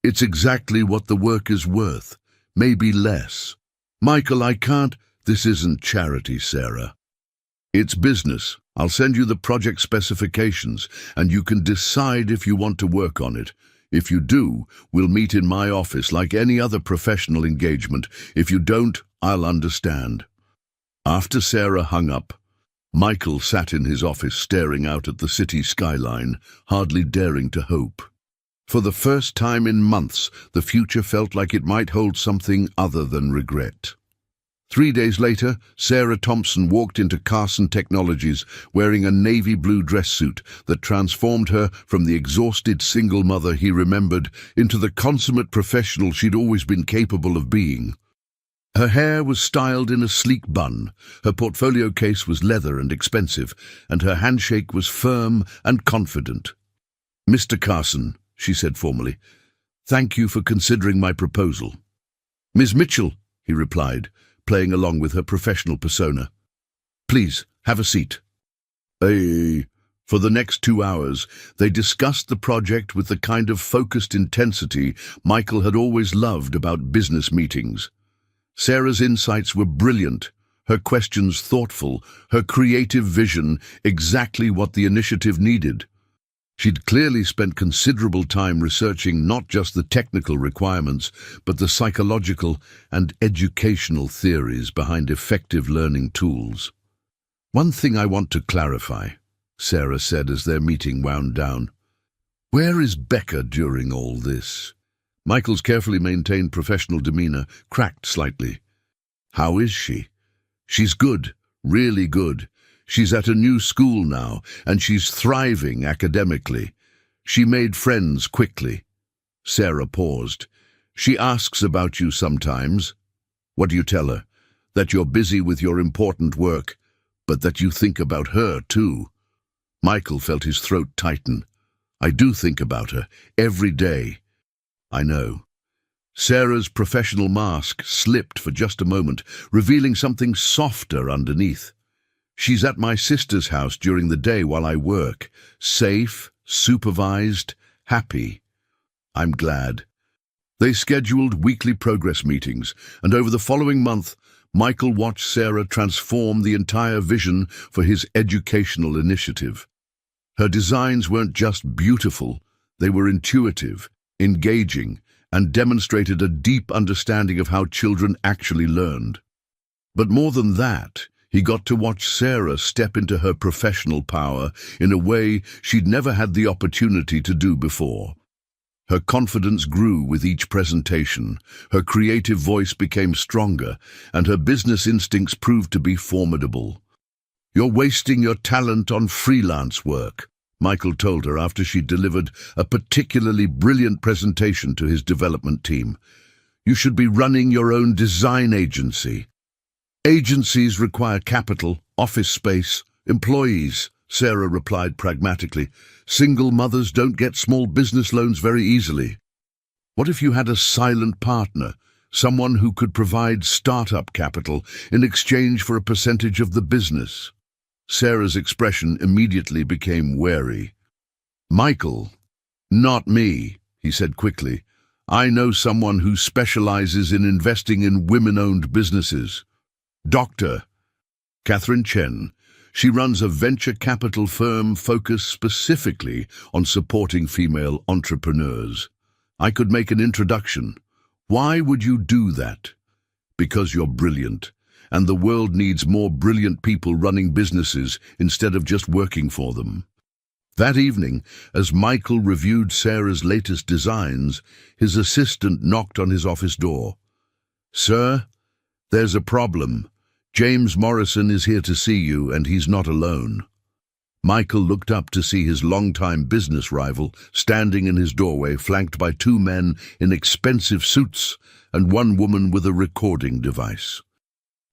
It's exactly what the work is worth, maybe less. Michael, I can't. This isn't charity, Sarah. It's business. I'll send you the project specifications, and you can decide if you want to work on it. If you do, we'll meet in my office like any other professional engagement. If you don't, I'll understand. After Sarah hung up, Michael sat in his office staring out at the city skyline, hardly daring to hope. For the first time in months, the future felt like it might hold something other than regret. 3 days later, Sarah Thompson walked into Carson Technologies wearing a navy blue dress suit that transformed her from the exhausted single mother he remembered into the consummate professional she'd always been capable of being. Her hair was styled in a sleek bun, her portfolio case was leather and expensive, and her handshake was firm and confident. "Mr. Carson," she said formally, "thank you for considering my proposal." "Ms. Mitchell," he replied, playing along with her professional persona. "Please, have a seat." For the next 2 hours, they discussed the project with the kind of focused intensity Michael had always loved about business meetings. Sarah's insights were brilliant, her questions thoughtful, her creative vision exactly what the initiative needed. She'd clearly spent considerable time researching not just the technical requirements, but the psychological and educational theories behind effective learning tools. "One thing I want to clarify," Sarah said as their meeting wound down. "Where is Becca during all this?" Michael's carefully maintained professional demeanor cracked slightly. "How is she?" "She's good, really good. She's at a new school now, and she's thriving academically. She made friends quickly." Sarah paused. "She asks about you sometimes." "What do you tell her?" "That you're busy with your important work, but that you think about her too." Michael felt his throat tighten. "I do think about her, every day." "I know." Sarah's professional mask slipped for just a moment, revealing something softer underneath. "She's at my sister's house during the day while I work. Safe, supervised, happy." "I'm glad." They scheduled weekly progress meetings, and over the following month, Michael watched Sarah transform the entire vision for his educational initiative. Her designs weren't just beautiful, they were intuitive, engaging, and demonstrated a deep understanding of how children actually learned. But more than that, he got to watch Sarah step into her professional power in a way she'd never had the opportunity to do before. Her confidence grew with each presentation, her creative voice became stronger, and her business instincts proved to be formidable. "You're wasting your talent on freelance work," Michael told her after she delivered a particularly brilliant presentation to his development team. "You should be running your own design agency." "Agencies require capital, office space, employees," Sarah replied pragmatically. "Single mothers don't get small business loans very easily." "What if you had a silent partner, someone who could provide startup capital in exchange for a percentage of the business?" Sarah's expression immediately became wary. "Michael, not me," he said quickly. "I know someone who specializes in investing in women-owned businesses. Dr. Catherine Chen. She runs a venture capital firm focused specifically on supporting female entrepreneurs. I could make an introduction. Why would you do that? Because you're brilliant, and the world needs more brilliant people running businesses instead of just working for them. That evening, as Michael reviewed Sarah's latest designs, his assistant knocked on his office door. "Sir, there's a problem. James Morrison is here to see you, and he's not alone." Michael looked up to see his longtime business rival standing in his doorway, flanked by two men in expensive suits and one woman with a recording device.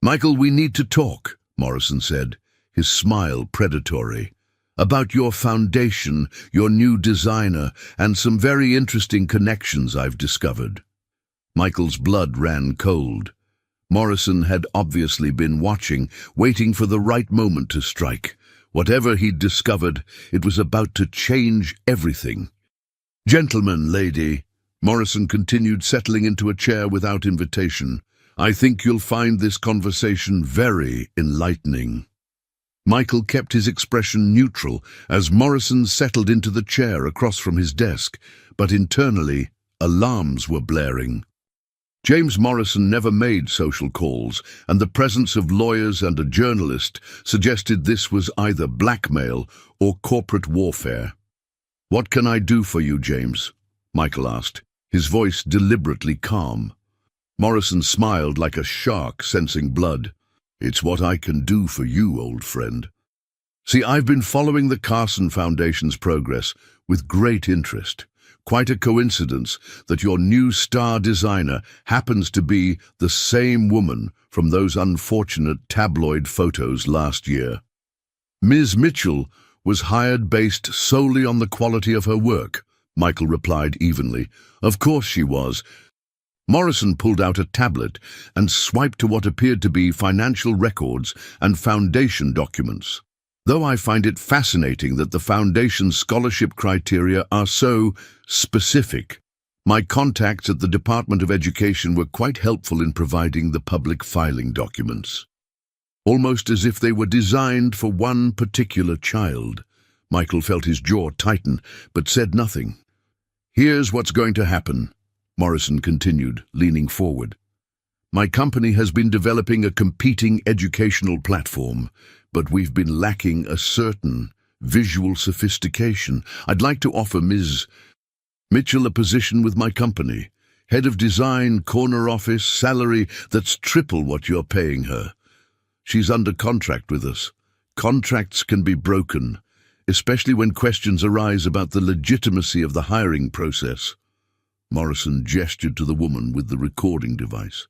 "Michael, we need to talk," Morrison said, his smile predatory. "About your foundation, your new designer, and some very interesting connections I've discovered." Michael's blood ran cold. Morrison had obviously been watching, waiting for the right moment to strike. Whatever he'd discovered, it was about to change everything. "Gentlemen, lady," Morrison continued, settling into a chair without invitation, "I think you'll find this conversation very enlightening." Michael kept his expression neutral as Morrison settled into the chair across from his desk, but internally, alarms were blaring. James Morrison never made social calls, and the presence of lawyers and a journalist suggested this was either blackmail or corporate warfare. "What can I do for you, James?" Michael asked, his voice deliberately calm. Morrison smiled like a shark sensing blood. "It's what I can do for you, old friend. See, I've been following the Carson Foundation's progress with great interest. Quite a coincidence that your new star designer happens to be the same woman from those unfortunate tabloid photos last year. Ms. Mitchell was hired based solely on the quality of her work," Michael replied evenly. "Of course she was." Morrison pulled out a tablet and swiped to what appeared to be financial records and foundation documents. "Though I find it fascinating that the foundation's scholarship criteria are so specific, my contacts at the Department of Education were quite helpful in providing the public filing documents. Almost as if they were designed for one particular child." Michael felt his jaw tighten, but said nothing. "Here's what's going to happen," Morrison continued, leaning forward. "My company has been developing a competing educational platform, but we've been lacking a certain visual sophistication. I'd like to offer Ms. Mitchell a position with my company. Head of design, corner office, salary that's triple what you're paying her. She's under contract with us. Contracts can be broken, especially when questions arise about the legitimacy of the hiring process." Morrison gestured to the woman with the recording device.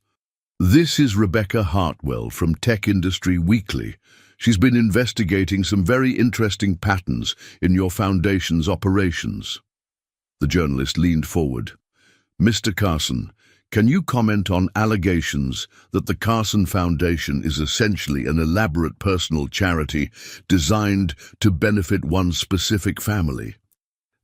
"This is Rebecca Hartwell from Tech Industry Weekly. She's been investigating some very interesting patterns in your foundation's operations." The journalist leaned forward. "Mr. Carson, can you comment on allegations that the Carson Foundation is essentially an elaborate personal charity designed to benefit one specific family?"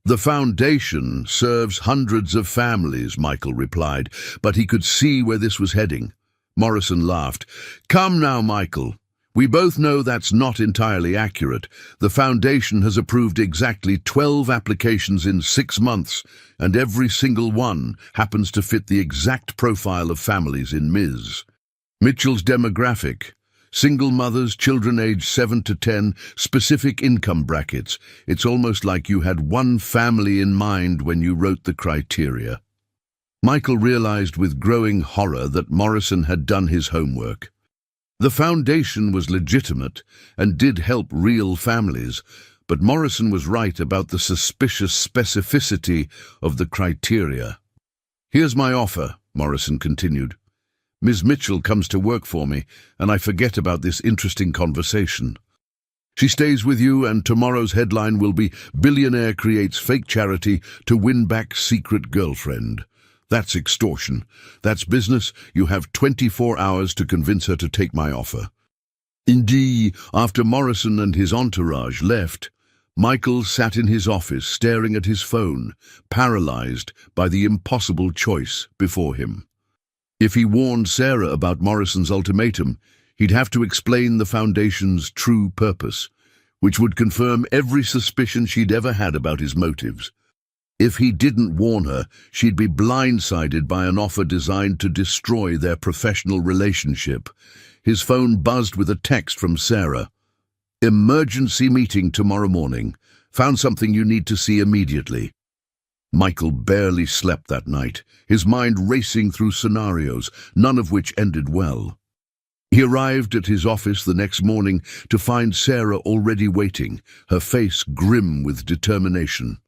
"The foundation serves hundreds of families," Michael replied, but he could see where this was heading. Morrison laughed. "Come now, Michael. We both know that's not entirely accurate. The foundation has approved exactly 12 applications in 6 months, and every single one happens to fit the exact profile of families in Ms. Mitchell's demographic. Single mothers, children aged 7 to 10, specific income brackets. It's almost like you had one family in mind when you wrote the criteria." Michael realized with growing horror that Morrison had done his homework. The foundation was legitimate and did help real families, but Morrison was right about the suspicious specificity of the criteria. "Here's my offer," Morrison continued. "Ms. Mitchell comes to work for me, and I forget about this interesting conversation. She stays with you, and tomorrow's headline will be 'Billionaire Creates Fake Charity to Win Back Secret Girlfriend.' That's extortion. That's business. You have 24 hours to convince her to take my offer." Indeed, after Morrison and his entourage left, Michael sat in his office staring at his phone, paralyzed by the impossible choice before him. If he warned Sarah about Morrison's ultimatum, He'd have to explain the Foundation's true purpose, which would confirm every suspicion she'd ever had about his motives. If he didn't warn her, she'd be blindsided by an offer designed to destroy their professional relationship. His phone buzzed with a text from Sarah. "Emergency meeting tomorrow morning. Found something you need to see immediately." Michael barely slept that night, his mind racing through scenarios, none of which ended well. He arrived at his office the next morning to find Sarah already waiting, her face grim with determination.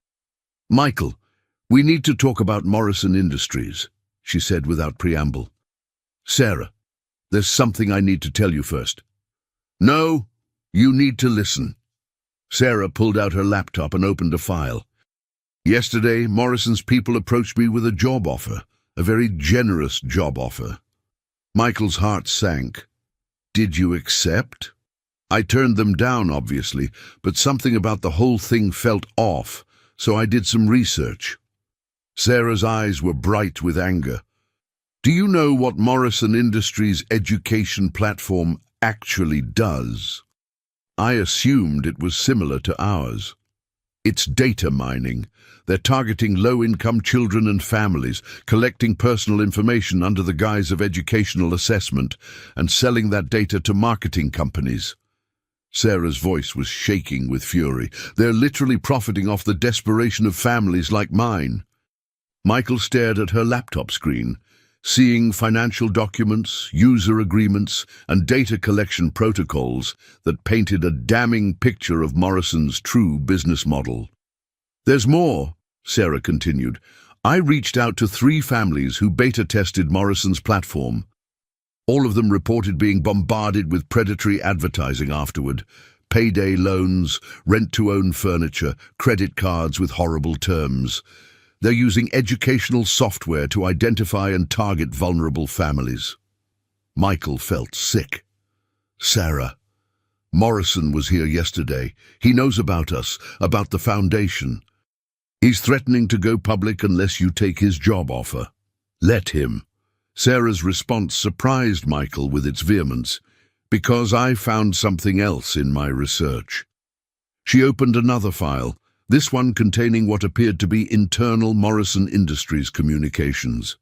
"Michael, we need to talk about Morrison Industries," she said without preamble. "Sarah, there's something I need to tell you first." "No, you need to listen." Sarah pulled out her laptop and opened a file. "Yesterday, Morrison's people approached me with a job offer, a very generous job offer." Michael's heart sank. "Did you accept?" "I turned them down, obviously, but something about the whole thing felt off, so I did some research." Sarah's eyes were bright with anger. "Do you know what Morrison Industries' education platform actually does?" "I assumed it was similar to ours." "It's data mining. They're targeting low-income children and families, collecting personal information under the guise of educational assessment, and selling that data to marketing companies." Sarah's voice was shaking with fury. "They're literally profiting off the desperation of families like mine." Michael stared at her laptop screen, seeing financial documents, user agreements, and data collection protocols that painted a damning picture of Morrison's true business model. "There's more," Sarah continued. "I reached out to 3 families who beta tested Morrison's platform. All of them reported being bombarded with predatory advertising afterward. Payday loans, rent-to-own furniture, credit cards with horrible terms. They're using educational software to identify and target vulnerable families." Michael felt sick. "Sarah, Morrison was here yesterday. He knows about us, about the Foundation. He's threatening to go public unless you take his job offer. Let him." Sarah's response surprised Michael with its vehemence. "Because I found something else in my research." She opened another file, this one containing what appeared to be internal Morrison Industries communications.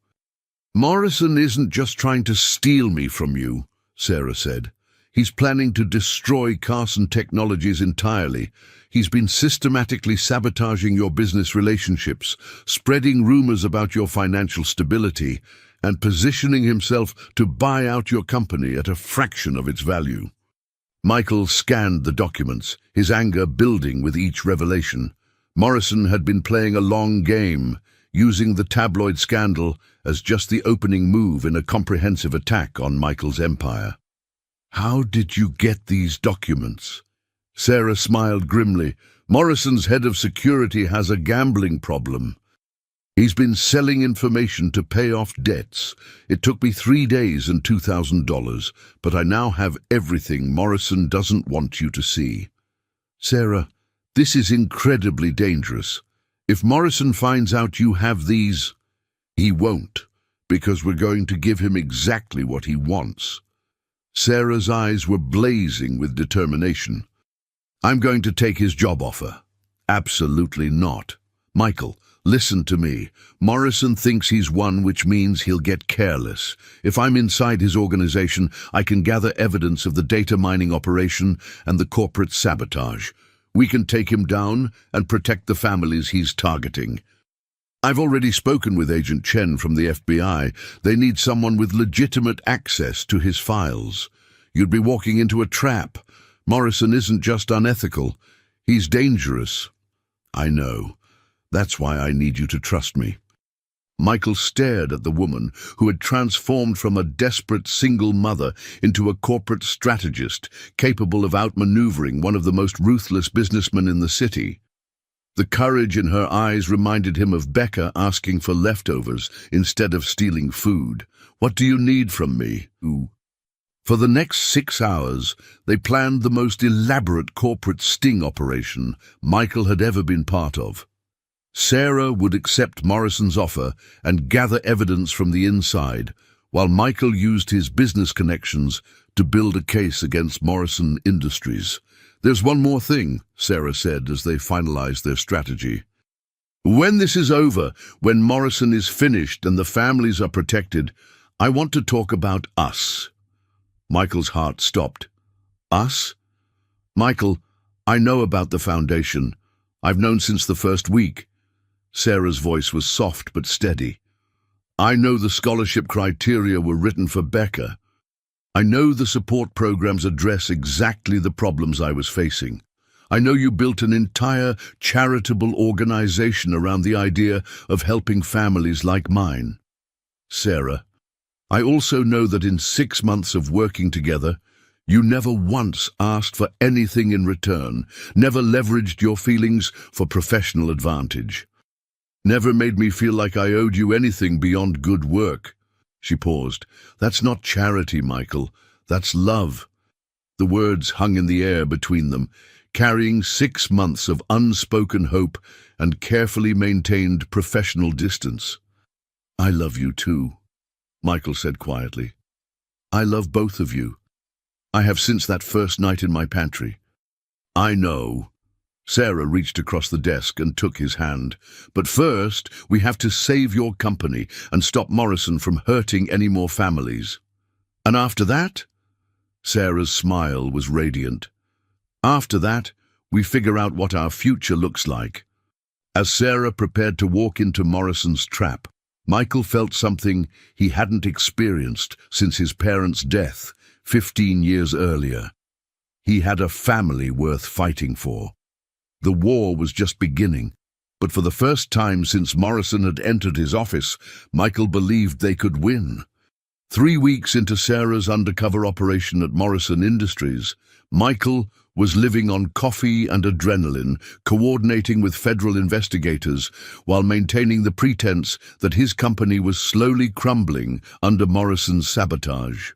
"Morrison isn't just trying to steal me from you," Sarah said. "He's planning to destroy Carson Technologies entirely. He's been systematically sabotaging your business relationships, spreading rumors about your financial stability, and positioning himself to buy out your company at a fraction of its value." Michael scanned the documents, his anger building with each revelation. Morrison had been playing a long game, using the tabloid scandal as just the opening move in a comprehensive attack on Michael's empire. "How did you get these documents?" Sarah smiled grimly. "Morrison's head of security has a gambling problem. He's been selling information to pay off debts. It took me 3 days and $2,000, but I now have everything Morrison doesn't want you to see." "Sarah, this is incredibly dangerous. If Morrison finds out you have these..." "He won't, because we're going to give him exactly what he wants." Sarah's eyes were blazing with determination. "I'm going to take his job offer." "Absolutely not. Michael, listen to me. Morrison thinks he's won, which means he'll get careless. If I'm inside his organization, I can gather evidence of the data mining operation and the corporate sabotage. We can take him down and protect the families he's targeting. I've already spoken with Agent Chen from the FBI. They need someone with legitimate access to his files. You'd be walking into a trap. Morrison isn't just unethical. He's dangerous." "I know. That's why I need you to trust me." Michael stared at the woman who had transformed from a desperate single mother into a corporate strategist capable of outmaneuvering one of the most ruthless businessmen in the city. The courage in her eyes reminded him of Becca asking for leftovers instead of stealing food. "What do you need from me?" For the next 6 hours, they planned the most elaborate corporate sting operation Michael had ever been part of. Sarah would accept Morrison's offer and gather evidence from the inside, while Michael used his business connections to build a case against Morrison Industries. There's one more thing, Sarah said as they finalized their strategy. When this is over, when Morrison is finished and the families are protected, I want to talk about us. Michael's heart stopped. Us? Michael, I know about the foundation. I've known since the first week. Sarah's voice was soft but steady. I know the scholarship criteria were written for Becca. I know the support programs address exactly the problems I was facing. I know you built an entire charitable organization around the idea of helping families like mine. Sarah, I also know that in 6 months of working together, you never once asked for anything in return, never leveraged your feelings for professional advantage, never made me feel like I owed you anything beyond good work. She paused. That's not charity, Michael. That's love. The words hung in the air between them, carrying 6 months of unspoken hope and carefully maintained professional distance. I love you too, Michael said quietly. I love both of you. I have since that first night in my pantry. I know. Sarah reached across the desk and took his hand. But first, we have to save your company and stop Morrison from hurting any more families. And after that? Sarah's smile was radiant. After that, we figure out what our future looks like. As Sarah prepared to walk into Morrison's trap, Michael felt something he hadn't experienced since his parents' death 15 years earlier. He had a family worth fighting for. The war was just beginning, but for the first time since Morrison had entered his office, Michael believed they could win. 3 weeks into Sarah's undercover operation at Morrison Industries, Michael was living on coffee and adrenaline, coordinating with federal investigators while maintaining the pretense that his company was slowly crumbling under Morrison's sabotage.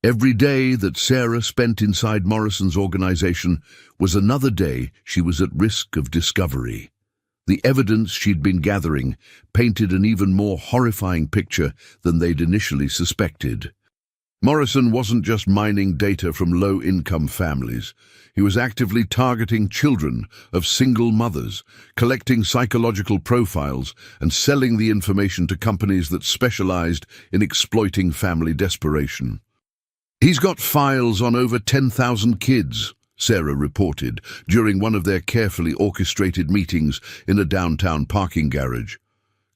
Every day that Sarah spent inside Morrison's organization was another day she was at risk of discovery. The evidence she'd been gathering painted an even more horrifying picture than they'd initially suspected. Morrison wasn't just mining data from low-income families. He was actively targeting children of single mothers, collecting psychological profiles and selling the information to companies that specialized in exploiting family desperation. He's got files on over 10,000 kids, Sarah reported during one of their carefully orchestrated meetings in a downtown parking garage.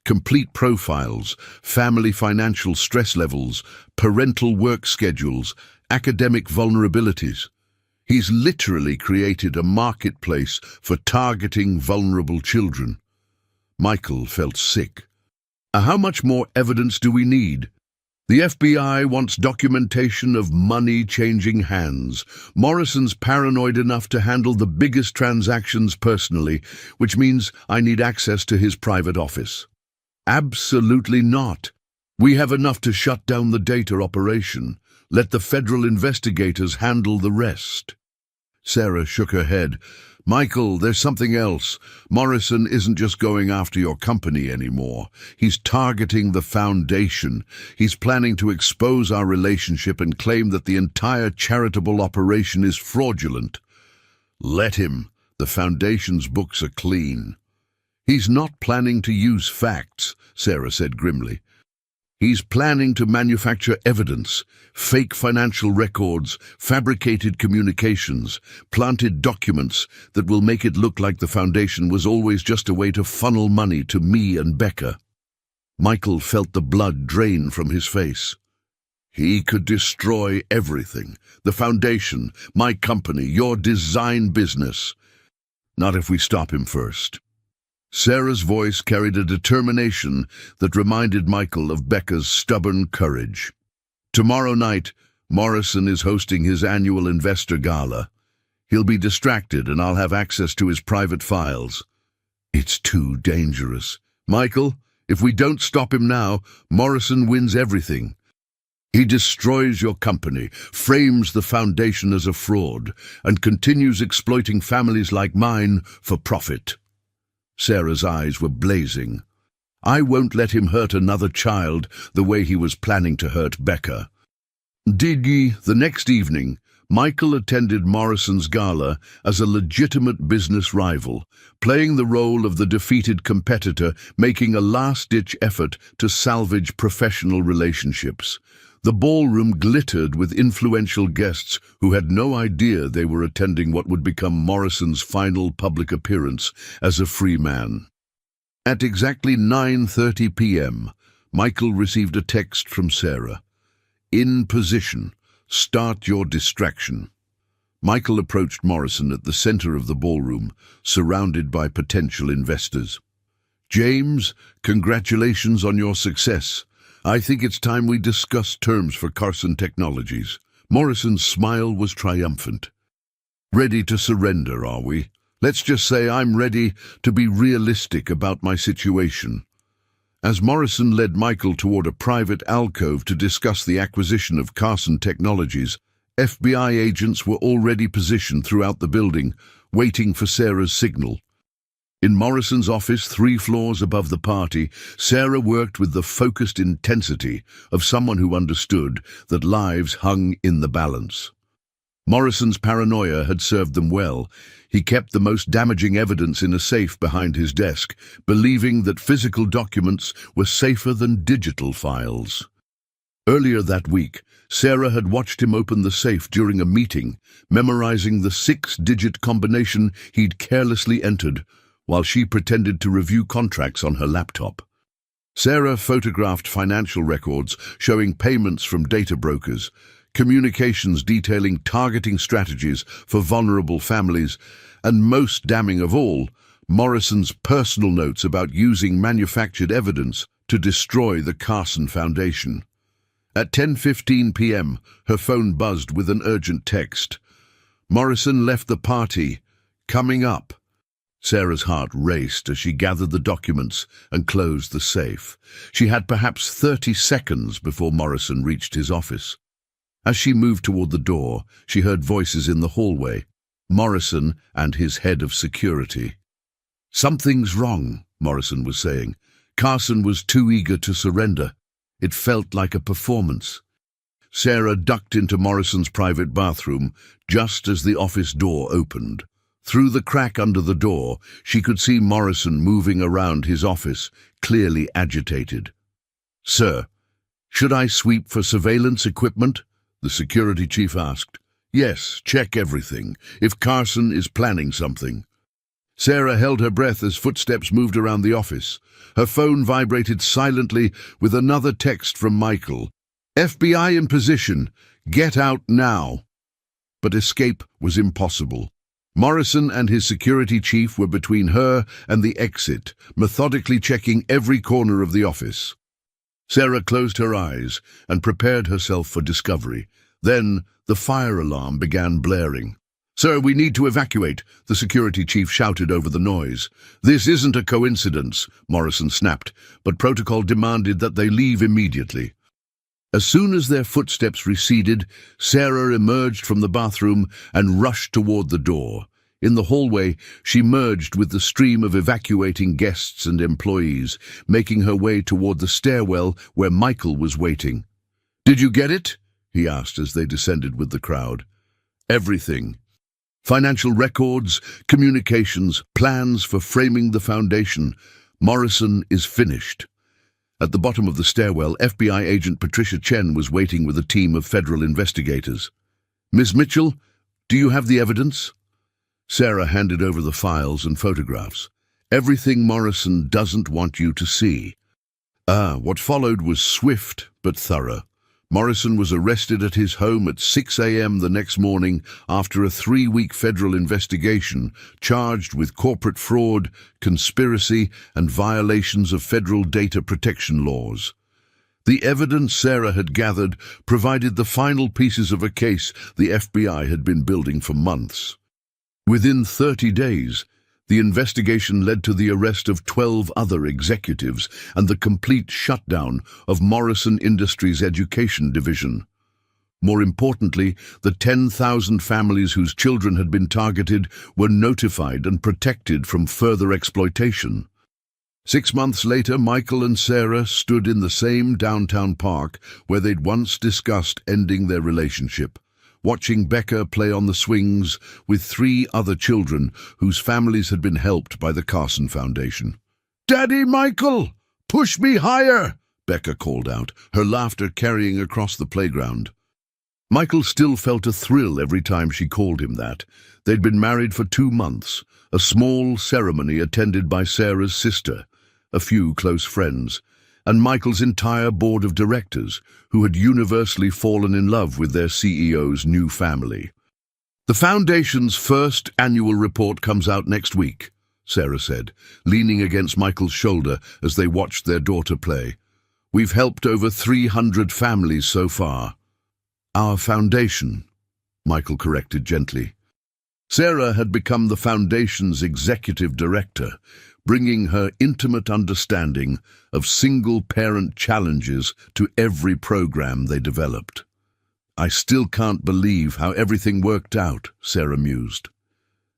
Complete profiles, family financial stress levels, parental work schedules, academic vulnerabilities. He's literally created a marketplace for targeting vulnerable children. Michael felt sick. How much more evidence do we need? The FBI wants documentation of money changing hands. Morrison's paranoid enough to handle the biggest transactions personally, which means I need access to his private office. Absolutely not. We have enough to shut down the data operation. Let the federal investigators handle the rest. Sarah shook her head. Michael, there's something else. Morrison isn't just going after your company anymore. He's targeting the foundation. He's planning to expose our relationship and claim that the entire charitable operation is fraudulent. Let him. The foundation's books are clean. He's not planning to use facts, Sarah said grimly. He's planning to manufacture evidence, fake financial records, fabricated communications, planted documents that will make it look like the foundation was always just a way to funnel money to me and Becca. Michael felt the blood drain from his face. He could destroy everything. The foundation, my company, your design business. Not if we stop him first. Sarah's voice carried a determination that reminded Michael of Becca's stubborn courage. Tomorrow night, Morrison is hosting his annual investor gala. He'll be distracted and I'll have access to his private files. It's too dangerous. Michael, if we don't stop him now, Morrison wins everything. He destroys your company, frames the foundation as a fraud, and continues exploiting families like mine for profit. Sarah's eyes were blazing. I won't let him hurt another child the way he was planning to hurt Becca. The next evening, Michael attended Morrison's gala as a legitimate business rival, playing the role of the defeated competitor, making a last-ditch effort to salvage professional relationships. The ballroom glittered with influential guests who had no idea they were attending what would become Morrison's final public appearance as a free man. At exactly 9:30 p.m., Michael received a text from Sarah. "In position. Start your distraction." Michael approached Morrison at the center of the ballroom, surrounded by potential investors. "James, congratulations on your success. I think it's time we discuss terms for Carson Technologies." Morrison's smile was triumphant. "Ready to surrender, are we? Let's just say I'm ready to be realistic about my situation." As Morrison led Michael toward a private alcove to discuss the acquisition of Carson Technologies, FBI agents were already positioned throughout the building, waiting for Sarah's signal. In Morrison's office, 3 floors above the party, Sarah worked with the focused intensity of someone who understood that lives hung in the balance. Morrison's paranoia had served them well. He kept the most damaging evidence in a safe behind his desk, believing that physical documents were safer than digital files. Earlier that week, Sarah had watched him open the safe during a meeting, memorizing the 6-digit combination he'd carelessly entered, while she pretended to review contracts on her laptop. Sarah photographed financial records showing payments from data brokers, communications detailing targeting strategies for vulnerable families, and most damning of all, Morrison's personal notes about using manufactured evidence to destroy the Carson Foundation. At 10:15 p.m., her phone buzzed with an urgent text. "Morrison left the party. Coming up." Sarah's heart raced as she gathered the documents and closed the safe. She had perhaps 30 seconds before Morrison reached his office. As she moved toward the door, she heard voices in the hallway. Morrison and his head of security. "Something's wrong," Morrison was saying. "Carson was too eager to surrender. It felt like a performance." Sarah ducked into Morrison's private bathroom just as the office door opened. Through the crack under the door, she could see Morrison moving around his office, clearly agitated. "Sir, should I sweep for surveillance equipment?" the security chief asked. "Yes, check everything, if Carson is planning something." Sarah held her breath as footsteps moved around the office. Her phone vibrated silently with another text from Michael. "FBI in position. Get out now." But escape was impossible. Morrison and his security chief were between her and the exit, methodically checking every corner of the office. Sarah closed her eyes and prepared herself for discovery. Then the fire alarm began blaring. "Sir, we need to evacuate," the security chief shouted over the noise. "This isn't a coincidence," Morrison snapped, but protocol demanded that they leave immediately. As soon as their footsteps receded, Sarah emerged from the bathroom and rushed toward the door. In the hallway, she merged with the stream of evacuating guests and employees, making her way toward the stairwell where Michael was waiting. "Did you get it?" he asked as they descended with the crowd. "Everything. Financial records, communications, plans for framing the foundation. Morrison is finished." At the bottom of the stairwell, FBI agent Patricia Chen was waiting with a team of federal investigators. "Miss Mitchell, do you have the evidence?" Sarah handed over the files and photographs. "Everything Morrison doesn't want you to see." What followed was swift but thorough. Morrison was arrested at his home at 6 a.m. the next morning after a 3-week federal investigation, charged with corporate fraud, conspiracy, and violations of federal data protection laws. The evidence Sarah had gathered provided the final pieces of a case the FBI had been building for months. Within 30 days, the investigation led to the arrest of 12 other executives and the complete shutdown of Morrison Industries' education division. More importantly, the 10,000 families whose children had been targeted were notified and protected from further exploitation. 6 months later, Michael and Sarah stood in the same downtown park where they'd once discussed ending their relationship, watching Becca play on the swings with 3 other children whose families had been helped by the Carson Foundation. "Daddy Michael, push me higher!" Becca called out, her laughter carrying across the playground. Michael still felt a thrill every time she called him that. They'd been married for 2 months, a small ceremony attended by Sarah's sister, a few close friends, and Michael's entire board of directors, who had universally fallen in love with their CEO's new family. "The Foundation's first annual report comes out next week," Sarah said, leaning against Michael's shoulder as they watched their daughter play. "We've helped over 300 families so far." "Our foundation," Michael corrected gently. Sarah had become the foundation's executive director, bringing her intimate understanding of single-parent challenges to every program they developed. "I still can't believe how everything worked out," Sarah mused.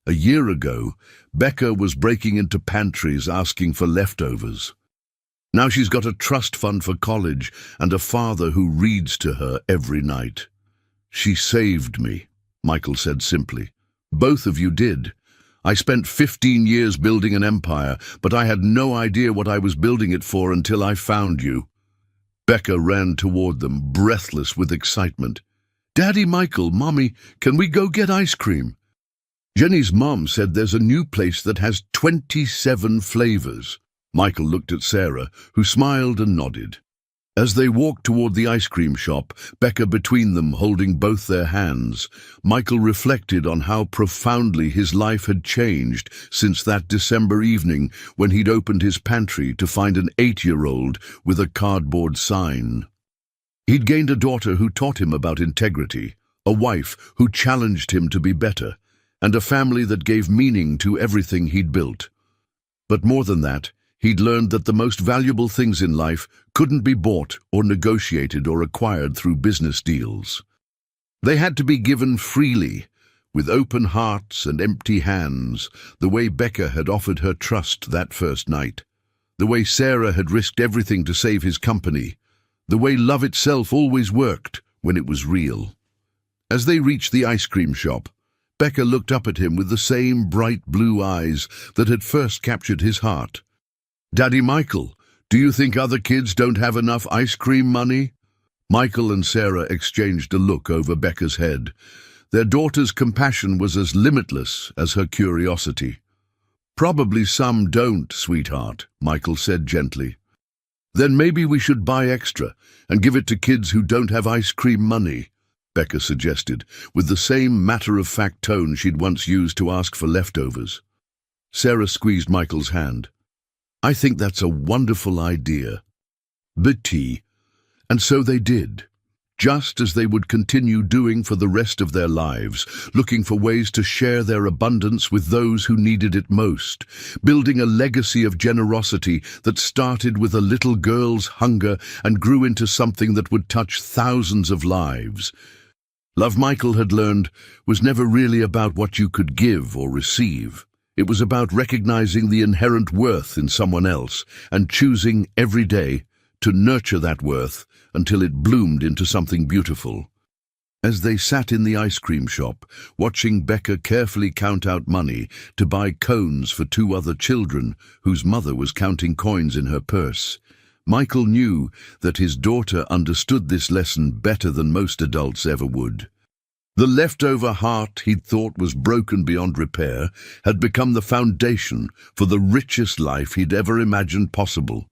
A year ago, Becca was breaking into pantries asking for leftovers. Now she's got a trust fund for college and a father who reads to her every night. "She saved me," Michael said simply. "Both of you did. I spent 15 years building an empire, but I had no idea what I was building it for until I found you." Becca ran toward them, breathless with excitement. "Daddy Michael, Mommy, can we go get ice cream?" "Jenny's mom said there's a new place that has 27 flavors." Michael looked at Sarah, who smiled and nodded. As they walked toward the ice cream shop, Becca between them holding both their hands, Michael reflected on how profoundly his life had changed since that December evening when he'd opened his pantry to find an 8-year-old with a cardboard sign. He'd gained a daughter who taught him about integrity, a wife who challenged him to be better, and a family that gave meaning to everything he'd built. But more than that, he'd learned that the most valuable things in life couldn't be bought or negotiated or acquired through business deals. They had to be given freely, with open hearts and empty hands, the way Becca had offered her trust that first night, the way Sarah had risked everything to save his company, the way love itself always worked when it was real. As they reached the ice cream shop, Becca looked up at him with the same bright blue eyes that had first captured his heart. "Daddy Michael, do you think other kids don't have enough ice cream money?" Michael and Sarah exchanged a look over Becca's head. Their daughter's compassion was as limitless as her curiosity. "Probably some don't, sweetheart," Michael said gently. "Then maybe we should buy extra and give it to kids who don't have ice cream money," Becca suggested, with the same matter-of-fact tone she'd once used to ask for leftovers. Sarah squeezed Michael's hand. "I think that's a wonderful idea." Betty. And so they did, just as they would continue doing for the rest of their lives, looking for ways to share their abundance with those who needed it most, building a legacy of generosity that started with a little girl's hunger and grew into something that would touch thousands of lives. Love, Michael had learned, was never really about what you could give or receive. It was about recognizing the inherent worth in someone else and choosing every day to nurture that worth until it bloomed into something beautiful. As they sat in the ice cream shop, watching Becca carefully count out money to buy cones for 2 other children whose mother was counting coins in her purse, Michael knew that his daughter understood this lesson better than most adults ever would. The leftover heart he'd thought was broken beyond repair had become the foundation for the richest life he'd ever imagined possible.